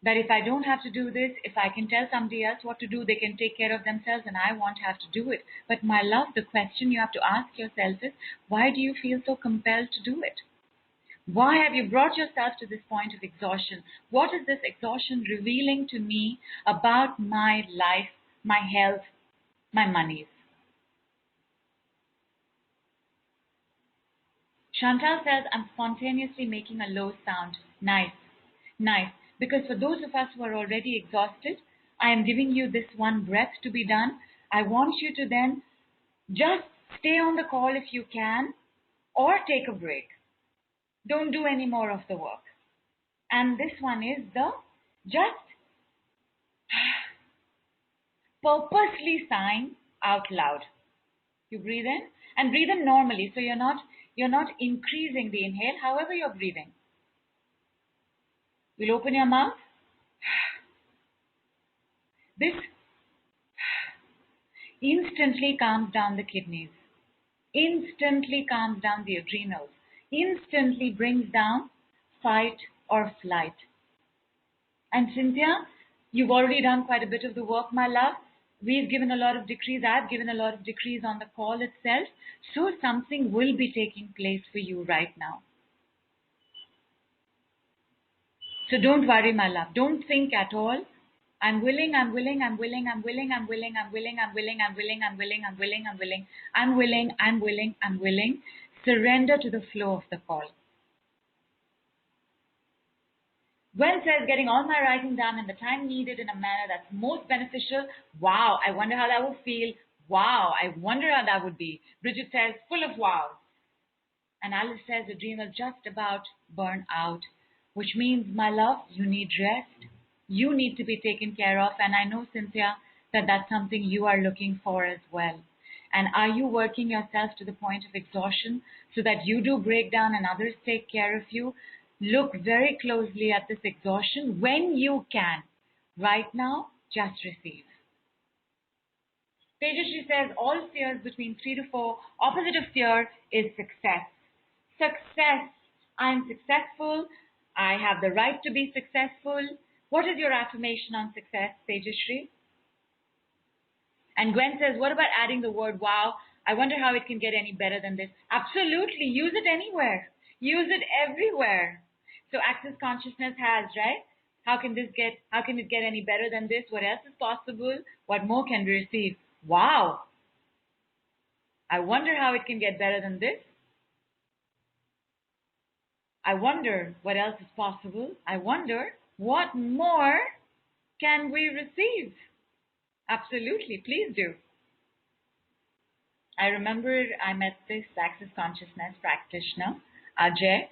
That if I don't have to do this, if I can tell somebody else what to do, they can take care of themselves and I won't have to do it. But my love, the question you have to ask yourself is, why do you feel so compelled to do it? Why have you brought yourself to this point of exhaustion? What is this exhaustion revealing to me about my life, my health, my monies? Chantal says, I'm spontaneously making a low sound. Nice, nice. Because for those of us who are already exhausted, I am giving you this one breath to be done. I want you to then just stay on the call if you can, or take a break. Don't do any more of the work. And this one is the just purposely sign out loud. You breathe in and breathe in normally. So you're not increasing the inhale, however you're breathing. You'll open your mouth. This instantly calms down the kidneys, instantly calms down the adrenals, instantly brings down fight or flight. And Cynthia, you've already done quite a bit of the work, my love. We've given a lot of decrees. I've given a lot of decrees on the call itself. So something will be taking place for you right now. So don't worry, my love. Don't think at all. I'm willing, I'm willing, I'm willing, I'm willing, I'm willing, I'm willing, I'm willing, I'm willing, I'm willing, I'm willing, I'm willing, I'm willing, I'm willing, I'm willing. Surrender to the flow of the call. Gwen says, getting all my writing done in the time needed in a manner that's most beneficial. Wow, I wonder how that would feel. Wow, I wonder how that would be. Bridget says, full of wow. And Alice says, adrenal just about burn out, which means, my love, you need rest. You need to be taken care of. And I know, Cynthia, that that's something you are looking for as well. And are you working yourself to the point of exhaustion so that you do break down and others take care of you? Look very closely at this exhaustion when you can. Right now, just receive. Tejashree says all fears between 3 to 4. Opposite of fear is success. Success. I'm successful. I have the right to be successful. What is your affirmation on success, Tejashree? And Gwen says, what about adding the word wow? I wonder how it can get any better than this. Absolutely. Use it anywhere. Use it everywhere. So Access Consciousness has, right? How can it get any better than this? What else is possible? What more can we receive? Wow. I wonder how it can get better than this. I wonder what else is possible. I wonder what more can we receive? Absolutely. Please do. I remember I met this Access Consciousness practitioner, Ajay,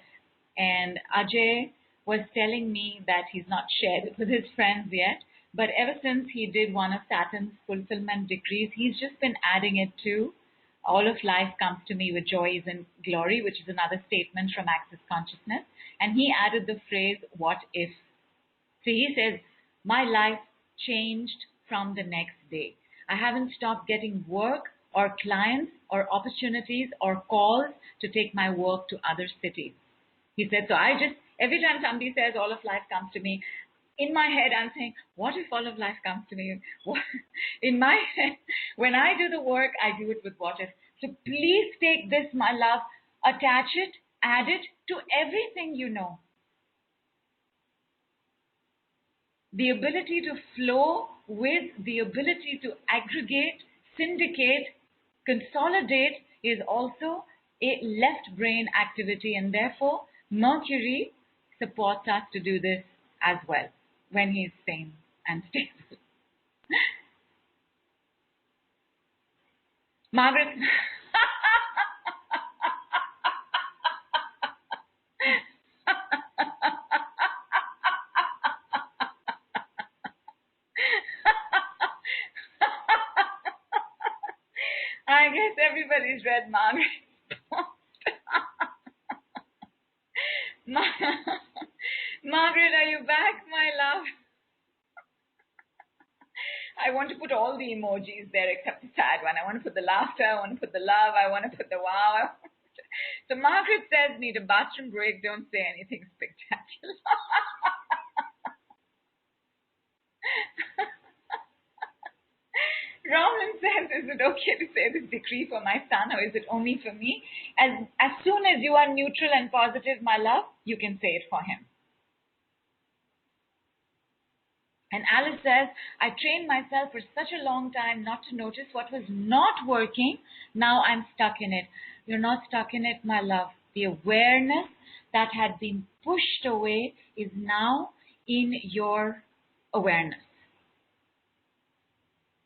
and Ajay was telling me that he's not shared it with his friends yet, but ever since he did one of Saturn's fulfillment decrees, he's just been adding it to all of life comes to me with joys and glory, which is another statement from Access Consciousness. And he added the phrase, what if? So he says, my life changed from the next day. I haven't stopped getting work or clients or opportunities or calls to take my work to other cities. He said, so every time somebody says all of life comes to me, in my head I'm saying, what if all of life comes to me? In my head, when I do the work, I do it with what if. So please take this, my love, attach it, add it to everything you know. The ability to flow with the ability to aggregate, syndicate, consolidate is also a left brain activity, and therefore Mercury supports us to do this as well when he's sane and stable. Margaret. I guess everybody's read Margaret's post. Margaret, are you back, my love? I want to put all the emojis there except the sad one. I want to put the laughter, I want to put the love, I want to put the wow. So Margaret says, need a bathroom break, don't say anything spectacular. Roman says, is it okay to say this decree for my son, or is it only for me? As soon as you are neutral and positive, my love, you can say it for him. And Alice says, I trained myself for such a long time not to notice what was not working. Now I'm stuck in it. You're not stuck in it, my love. The awareness that had been pushed away is now in your awareness.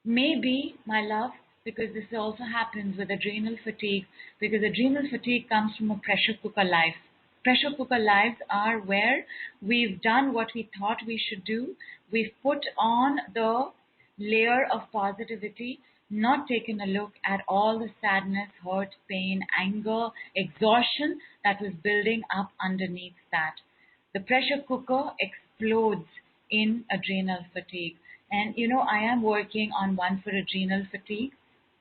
Maybe, my love, because this also happens with adrenal fatigue, because adrenal fatigue comes from a pressure cooker life. Pressure cooker lives are where we've done what we thought we should do. We've put on the layer of positivity, not taken a look at all the sadness, hurt, pain, anger, exhaustion that was building up underneath that. The pressure cooker explodes in adrenal fatigue. And I am working on one for adrenal fatigue,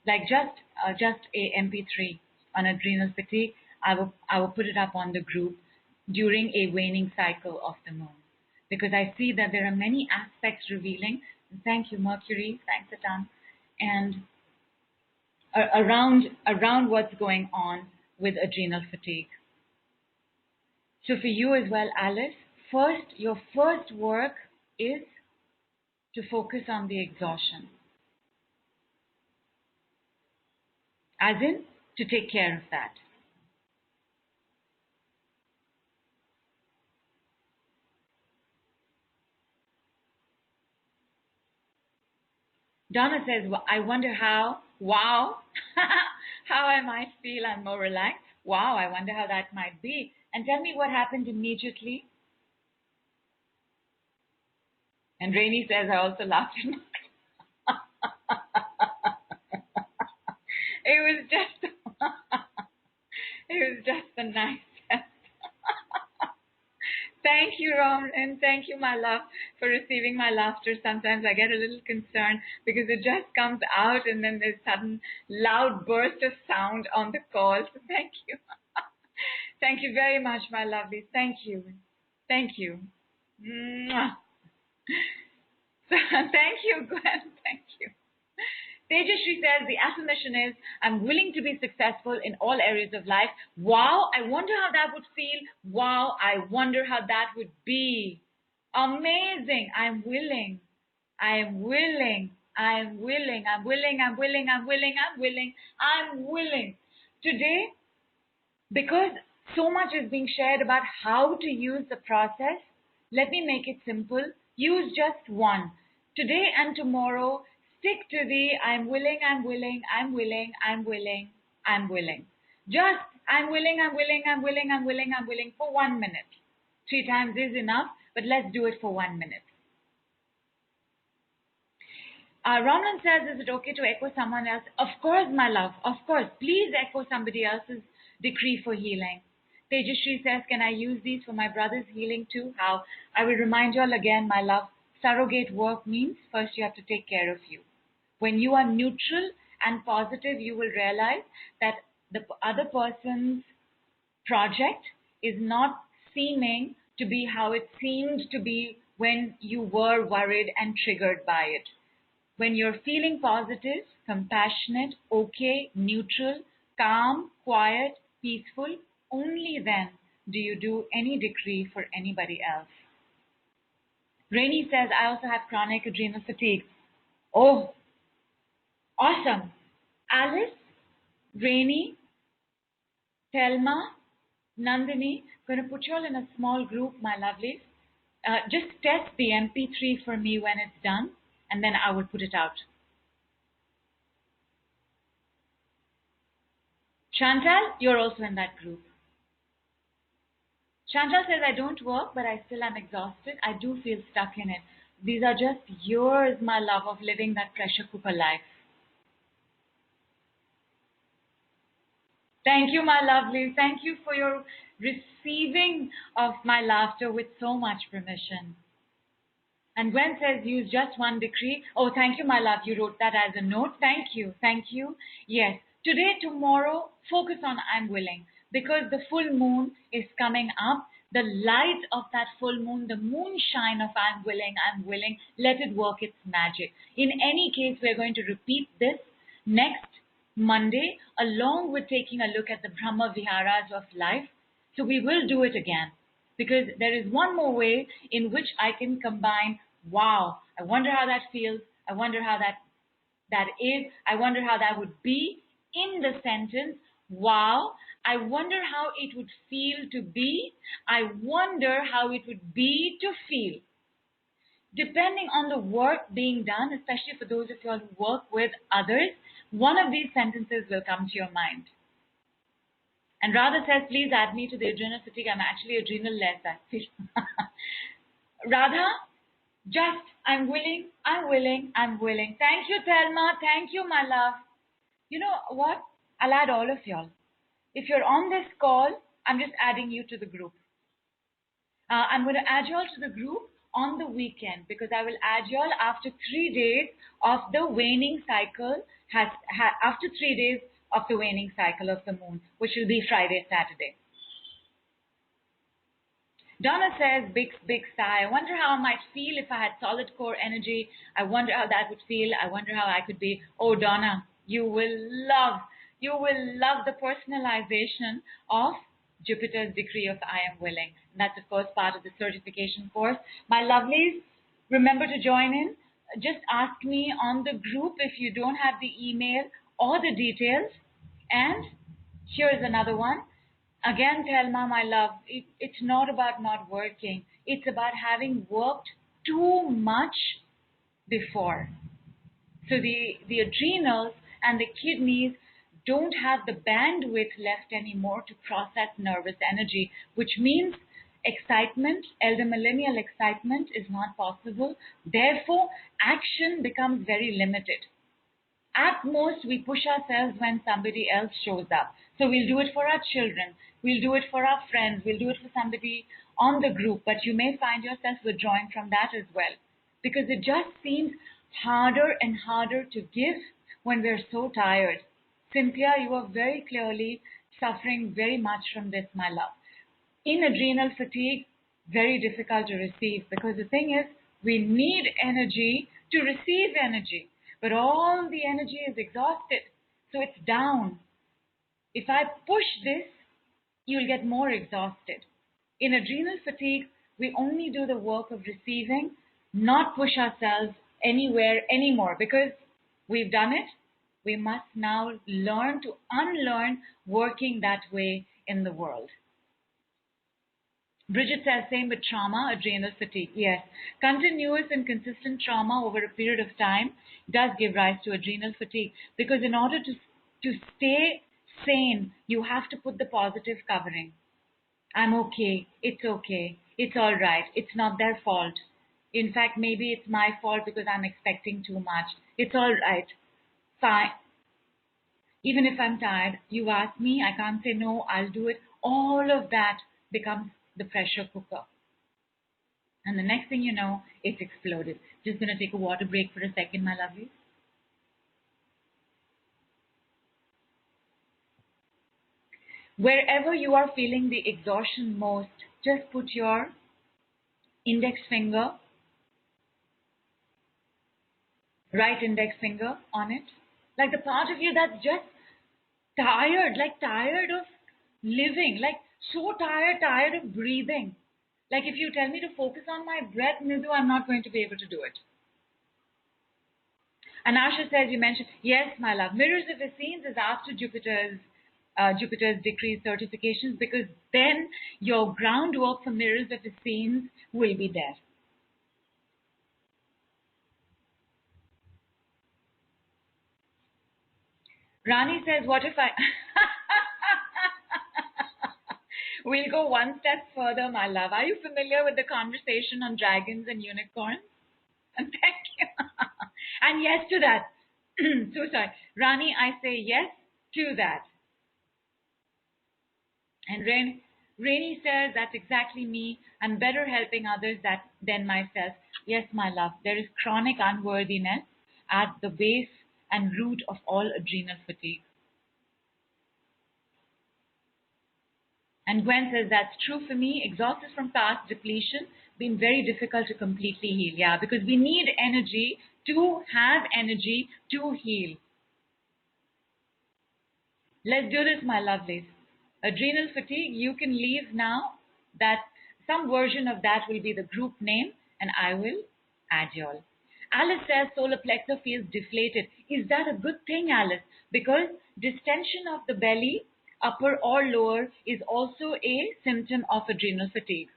like just a MP3 on adrenal fatigue. I will put it up on the group during a waning cycle of the moon, because I see that there are many aspects revealing. Thank you, Mercury. Thanks a ton. And around what's going on with adrenal fatigue. So for you as well, Alice, your first work is to focus on the exhaustion. As in, to take care of that. Donna says, I wonder how, wow, how I might feel I'm more relaxed. Wow, I wonder how that might be. And tell me what happened immediately. And Rainey says, I also laughed. It was just the nicest. Thank you, Ron, and thank you, my love, for receiving my laughter. Sometimes I get a little concerned because it just comes out and then there's sudden loud burst of sound on the call. So thank you. Thank you very much, my lovelies. Thank you. Thank you. Mwah. So, thank you, Gwen. Thank you. Tejashri says the affirmation is, I'm willing to be successful in all areas of life. Wow, I wonder how that would feel. Wow, I wonder how that would be. Amazing. I'm willing. I'm willing. I'm willing. I'm willing. I'm willing. I'm willing. I'm willing. I'm willing. Today, because so much is being shared about how to use the process, let me make it simple. Use just one. Today and tomorrow, stick to the I'm willing, I'm willing, I'm willing, I'm willing, I'm willing. Just I'm willing, I'm willing, I'm willing, I'm willing, I'm willing for 1 minute. 3 times is enough, but let's do it for 1 minute. Ramlan says, is it okay to echo someone else? Of course, my love. Of course. Please echo somebody else's decree for healing. Tejashri says, can I use these for my brother's healing too? How? I will remind you all again, my love, surrogate work means first you have to take care of you. When you are neutral and positive, you will realize that the other person's project is not seeming to be how it seemed to be when you were worried and triggered by it. When you're feeling positive, compassionate, okay, neutral, calm, quiet, peaceful, only then do you do any decree for anybody else. Rainy says, I also have chronic adrenal fatigue. Oh, awesome. Alice, Rainy, Thelma, Nandini, going to put you all in a small group, my lovelies. Just test the MP3 for me when it's done, and then I will put it out. Chantal, you're also in that group. Chantal says, I don't work, but I still am exhausted. I do feel stuck in it. These are just years, my love, of living that pressure cooker life. Thank you, my lovely. Thank you for your receiving of my laughter with so much permission. And Gwen says, use just one decree. Oh, thank you, my love. You wrote that as a note. Thank you. Thank you. Yes. Today, tomorrow, focus on I'm willing. Because the full moon is coming up. The light of that full moon, the moonshine of I'm willing, let it work its magic. In any case, we're going to repeat this next Monday, along with taking a look at the Brahma Viharas of life. So we will do it again. Because there is one more way in which I can combine, wow, I wonder how that feels, I wonder how that is, I wonder how that would be in the sentence, wow, I wonder how it would feel to be, I wonder how it would be to feel. Depending on the work being done, especially for those of you who work with others, one of these sentences will come to your mind. And Radha says, please add me to the adrenal fatigue. I'm actually adrenal-less, I feel. Radha, just, I'm willing, I'm willing, I'm willing. Thank you, Thelma. Thank you, my love. You know what? I'll add all of y'all. If you're on this call, I'm just adding you to the group. I'm going to add you all to the group on the weekend because I will add you all after 3 days of the waning cycle. After 3 days of the waning cycle of the moon, which will be Friday, Saturday. Donna says, big sigh. I wonder how I might feel if I had solid core energy. I wonder how that would feel. I wonder how I could be. Oh, Donna, you will love the personalization of Jupiter's decree of I am willing. And that's, of course, part of the certification course. My lovelies, remember to join in. Just ask me on the group if you don't have the email or the details. And here's another one. Again, Thelma, my love, it's not about not working. It's about having worked too much before. So the adrenals and the kidneys don't have the bandwidth left anymore to process nervous energy, which means excitement, elder millennial excitement is not possible. Therefore, action becomes very limited. At most, we push ourselves when somebody else shows up. So we'll do it for our children, we'll do it for our friends, we'll do it for somebody on the group, but you may find yourself withdrawing from that as well, because it just seems harder and harder to give when we're so tired. Cynthia, you are very clearly suffering very much from this, my love. In adrenal fatigue, very difficult to receive, because the thing is, we need energy to receive energy, but all the energy is exhausted, so it's down. If I push this, you'll get more exhausted. In adrenal fatigue, we only do the work of receiving, not push ourselves anywhere anymore, because we've done it. We must now learn to unlearn working that way in the world. Bridget says, same with trauma, adrenal fatigue. Yes, continuous and consistent trauma over a period of time does give rise to adrenal fatigue, because in order to stay sane, you have to put the positive covering. I'm okay, it's all right, it's not their fault. In fact, maybe it's my fault because I'm expecting too much. It's all right, fine. Even if I'm tired, you ask me, I can't say no, I'll do it. All of that becomes the pressure cooker. And the next thing you know, it's exploded. Just going to take a water break for a second, my lovelies. Wherever you are feeling the exhaustion most, just put your index finger, right index finger on it. Like the part of you that's just tired, like tired of living, like so tired of breathing. Like if you tell me to focus on my breath, Nidhu, I'm not going to be able to do it. And Asha says, you mentioned, yes, my love, mirrors of Essenes is after Jupiter's decreased certifications, because then your groundwork for mirrors of Essenes will be there. Rani says, what if I... We'll go one step further, my love. Are you familiar with the conversation on dragons and unicorns? Thank you. And yes to that. So sorry. Rani, I say yes to that. And Rainy says, that's exactly me. I'm better helping others than myself. Yes, my love. There is chronic unworthiness at the base and root of all adrenal fatigue. And Gwen says, that's true for me. Exhausted from past depletion, been very difficult to completely heal. Yeah, because we need energy to have energy to heal. Let's do this, my lovelies. Adrenal fatigue, you can leave now. That some version of that will be the group name, and I will add y'all. Alice says solar plexus feels deflated. Is that a good thing, Alice? Because distension of the belly, upper or lower, is also a symptom of adrenal fatigue.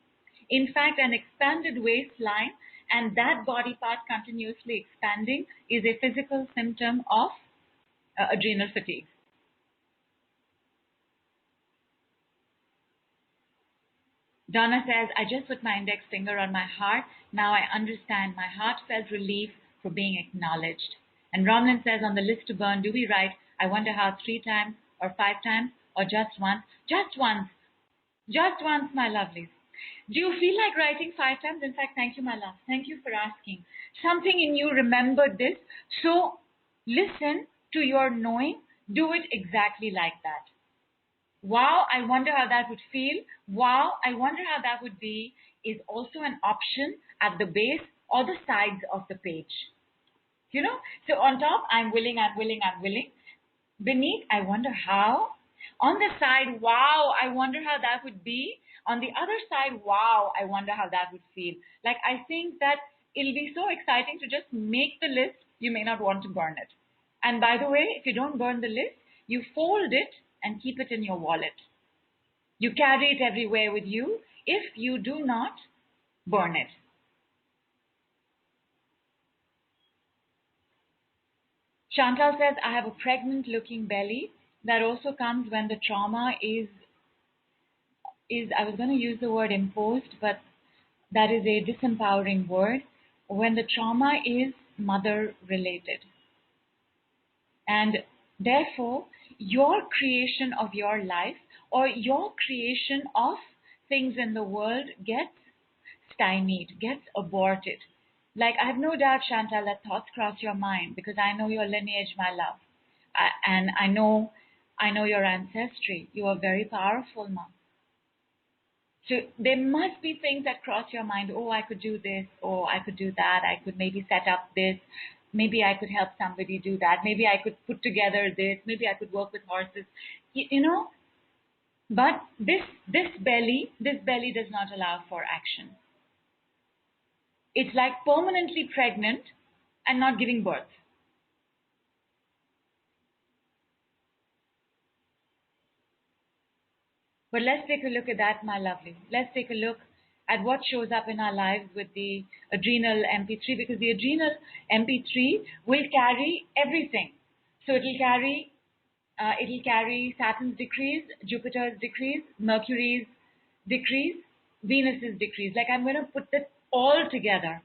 In fact, an expanded waistline and that body part continuously expanding is a physical symptom of adrenal fatigue. Donna says, I just put my index finger on my heart. Now I understand. My heart felt relief for being acknowledged. And Romlin says, on the list to burn, do we write, I wonder how 3 times or 5 times or just once? Just once. Just once, my lovelies. Do you feel like writing 5 times? In fact, thank you, my love. Thank you for asking. Something in you remembered this. So listen to your knowing. Do it exactly like that. Wow, I wonder how that would feel. Wow, I wonder how that would be is also an option at the base or the sides of the page. You know, so on top, I'm willing. Beneath, I wonder how. On the side, wow, I wonder how that would be. On the other side, wow, I wonder how that would feel. Like, I think that it'll be so exciting to just make the list. You may not want to burn it. And by the way, if you don't burn the list, you fold it and keep it in your wallet. You carry it everywhere with you if you do not burn it. Chantal says, I have a pregnant looking belly. That also comes when the trauma is I was going to use the word imposed, but that is a disempowering word. When the trauma is mother related. And therefore, your creation of your life or your creation of things in the world gets stymied, gets aborted. Like, I have no doubt, Chantal, that thoughts cross your mind because I know your lineage, my love. And I know your ancestry. You are very powerful, Mom. So there must be things that cross your mind. Oh, I could do this, or I could do that. I could maybe set up this. Maybe I could help somebody do that. Maybe I could put together this. Maybe I could work with horses. You know, but this belly does not allow for action. It's like permanently pregnant and not giving birth. But let's take a look at that, my lovely. Let's take a look at what shows up in our lives with the adrenal MP3, because the adrenal MP3 will carry everything. So it'll carry Saturn's decrees, Jupiter's decrees, Mercury's decrees, Venus's decrees. Like, I'm going to put this all together.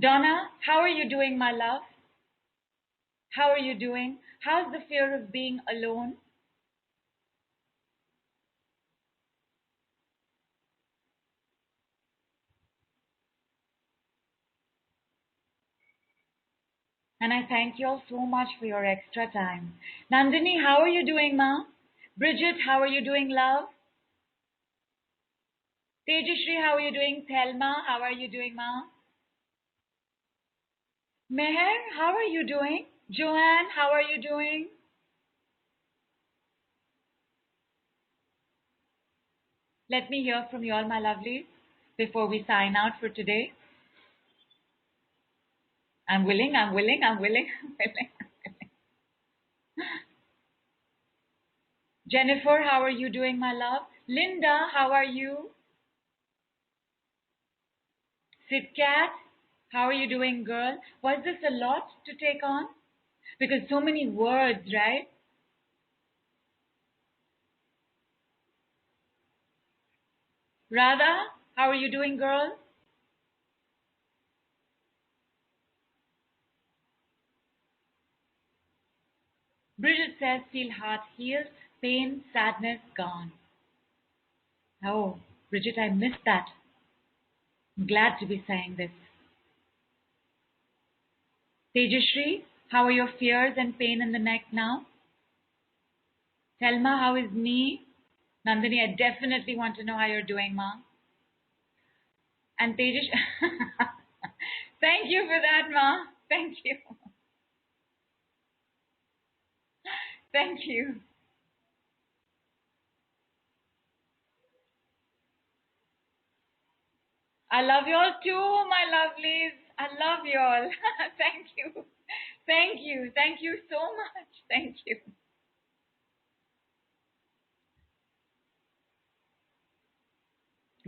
Donna, how are you doing, my love? How are you doing? How's the fear of being alone? And I thank you all so much for your extra time. Nandini, how are you doing, ma? Bridget, how are you doing, love? Tejashri, how are you doing? Thelma, how are you doing, ma? Meher, how are you doing? Joanne, how are you doing? Let me hear from you all, my lovelies, before we sign out for today. I'm willing, I'm willing, I'm willing, I'm willing. Jennifer, how are you doing, my love? Linda, how are you? Sidcat, how are you doing, girl? Was this a lot to take on? Because so many words, right? Radha, how are you doing, girl? Bridget says, feel heart healed, pain, sadness gone. Oh, Bridget, I missed that. I'm glad to be saying this. Tejashri, how are your fears and pain in the neck now? Thelma, how is knee? Nandini, I definitely want to know how you're doing, ma. And Tejash, thank you for that, ma. Thank you. Thank you. I love you all too, my lovelies. I love you all. Thank you. Thank you. Thank you so much. Thank you.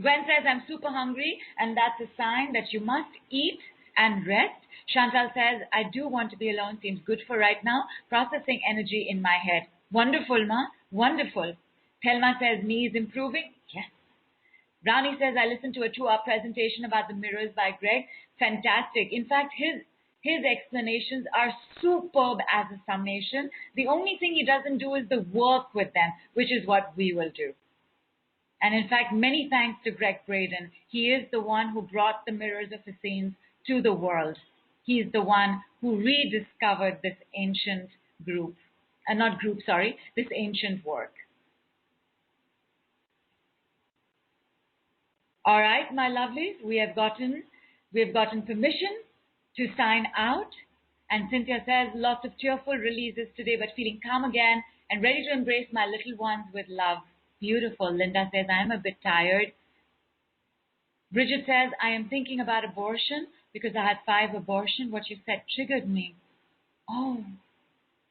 Gwen says, I'm super hungry, and that's a sign that you must eat and rest. Chantal says, I do want to be alone. Seems good for right now. Processing energy in my head. Wonderful, ma. Wonderful. Thelma says, knee is improving. Yes. Rani says, I listened to a 2-hour presentation about the mirrors by Greg. Fantastic. In fact, his explanations are superb as a summation. The only thing he doesn't do is the work with them, which is what we will do. And in fact, many thanks to Greg Braden. He is the one who brought the mirrors of Essenes to the world. He is the one who rediscovered this ancient group. Not group, sorry, this ancient work. All right, my lovelies, we have gotten permission to sign out. And Cynthia says, lots of tearful releases today, but feeling calm again and ready to embrace my little ones with love. Beautiful. Linda says, I am a bit tired. Bridget says, I am thinking about abortion because I had 5 abortions. What you said triggered me. Oh,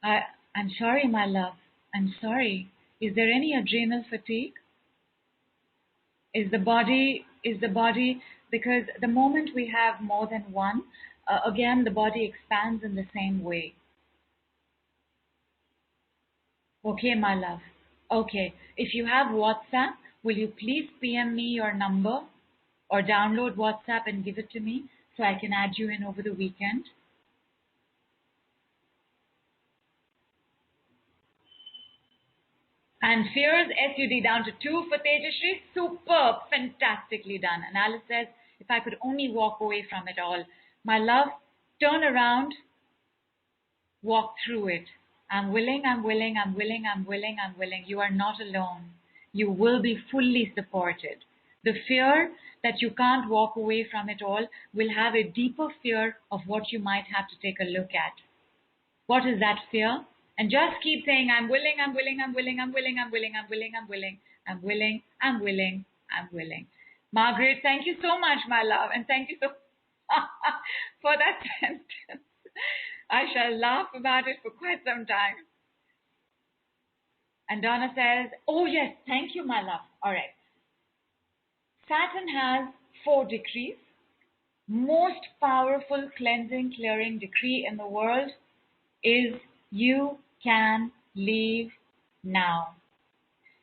I'm sorry, my love. I'm sorry. Is there any adrenal fatigue? Is the body, because the moment we have more than one, again, the body expands in the same way. Okay, my love. Okay. If you have WhatsApp, will you please PM me your number or download WhatsApp and give it to me so I can add you in over the weekend. And fears, SUD down to 2 for Tejashri. Superb, fantastically done. And Alice says, if I could only walk away from it all. My love, turn around, walk through it. I'm willing, I'm willing, I'm willing, I'm willing, I'm willing. You are not alone. You will be fully supported. The fear that you can't walk away from it all will have a deeper fear of what you might have to take a look at. What is that fear? And just keep saying, I'm willing, I'm willing, I'm willing, I'm willing, I'm willing, I'm willing, I'm willing, I'm willing, I'm willing, I'm willing. Margaret, thank you so much, my love, and thank you so for that sentence. I shall laugh about it for quite some time. And Donna says, oh yes, thank you, my love. All right. Saturn has 4 decrees. Most powerful cleansing, clearing decree in the world is you can leave now.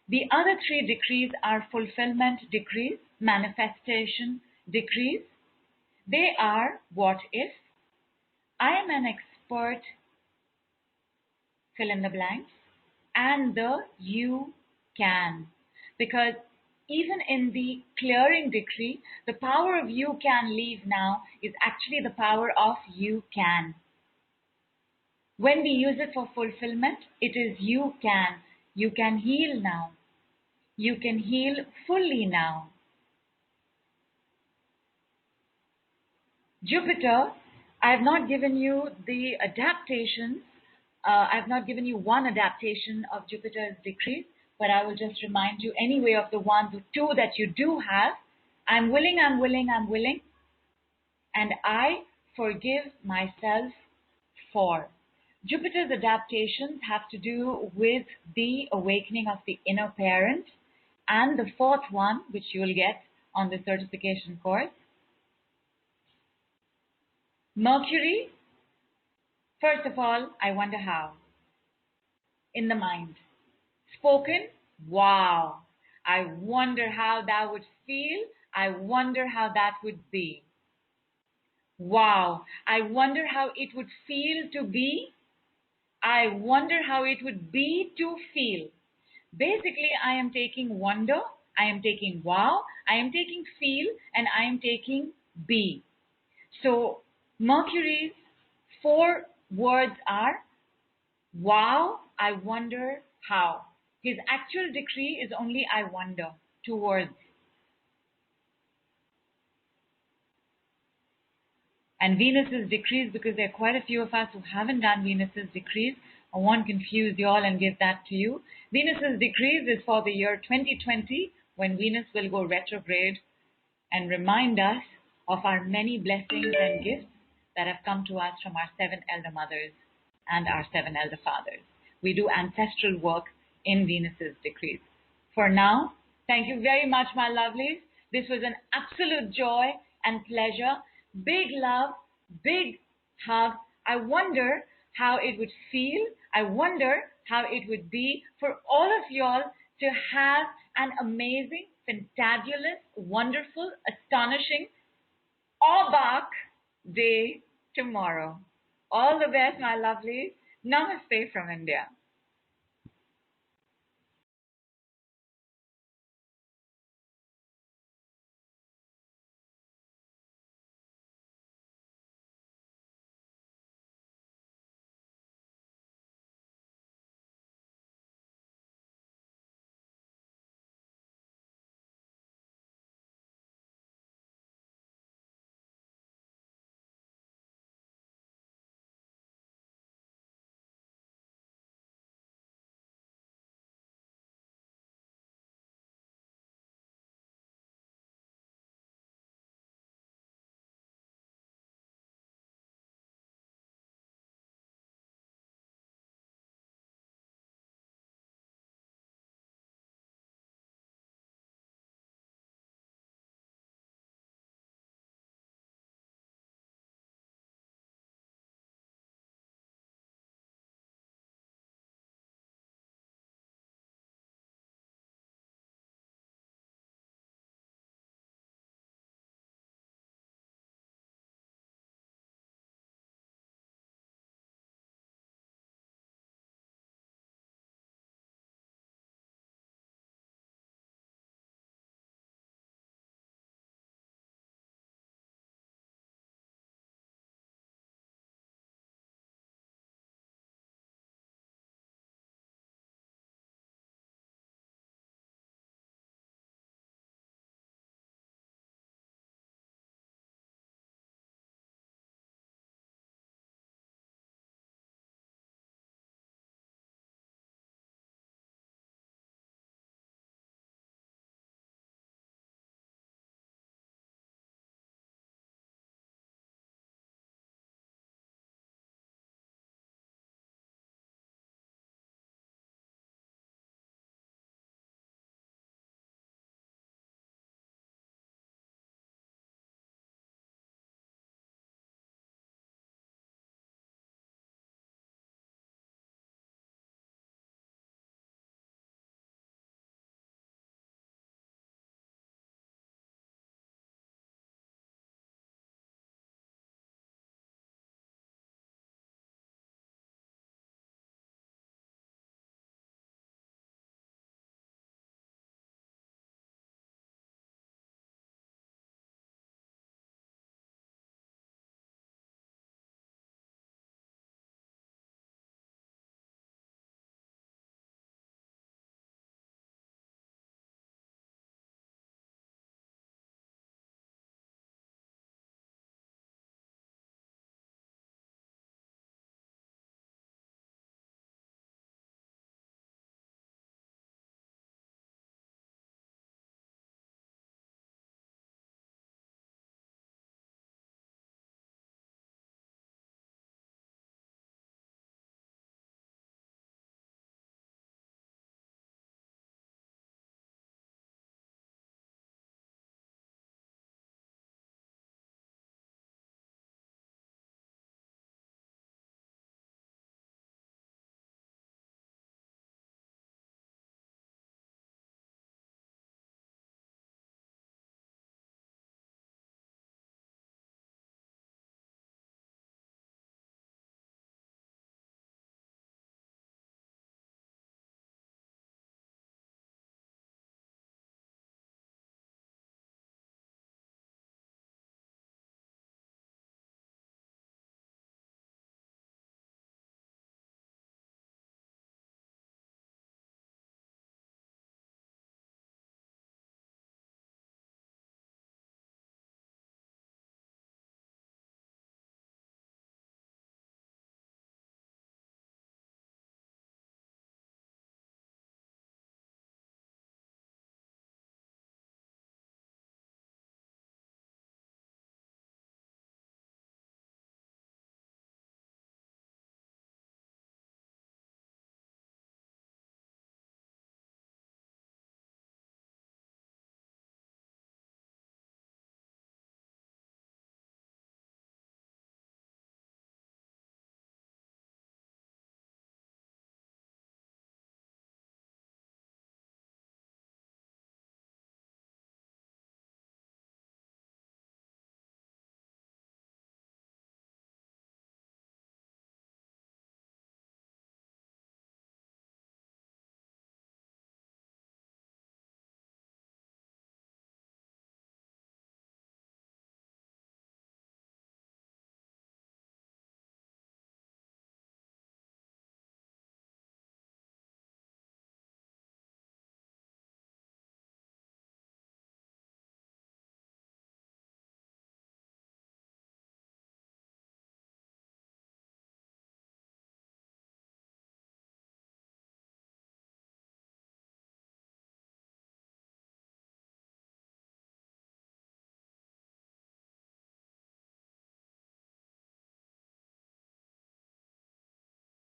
The other 3 decrees are fulfillment decrees, manifestation decrees. They are what if, I am an expert, fill in the blanks, and the you can. Because even in the clearing decree, the power of you can leave now is actually the power of you can. When we use it for fulfillment, it is you can. You can heal now. You can heal fully now. Jupiter, I have not given you the adaptations. I have not given you one adaptation of Jupiter's decrees, but I will just remind you anyway of the 1 or 2 that you do have. I'm willing, I'm willing, I'm willing, and I forgive myself for. Jupiter's adaptations have to do with the awakening of the inner parent, and the 4th one, which you will get on the certification course. Mercury, first of all, I wonder how. In the mind. Spoken, wow. I wonder how that would feel. I wonder how that would be. Wow. I wonder how it would feel to be. I wonder how it would be to feel. Basically, I am taking wonder, I am taking wow, I am taking feel, and I am taking be. So, Mercury's 4 words are wow, I wonder how. His actual decree is only I wonder, 2 words. And Venus's decrees, because there are quite a few of us who haven't done Venus's decrees, I won't confuse you all and give that to you. Venus's decrees is for the year 2020, when Venus will go retrograde and remind us of our many blessings and gifts that have come to us from our 7 elder mothers and our 7 elder fathers. We do ancestral work in Venus's decrees. For now, thank you very much, my lovelies. This was an absolute joy and pleasure. Big love, big hug. I wonder how it would feel. I wonder how it would be for all of y'all to have an amazing, fantabulous, wonderful, astonishing, awestruck day tomorrow. All the best, my lovelies. Namaste from India.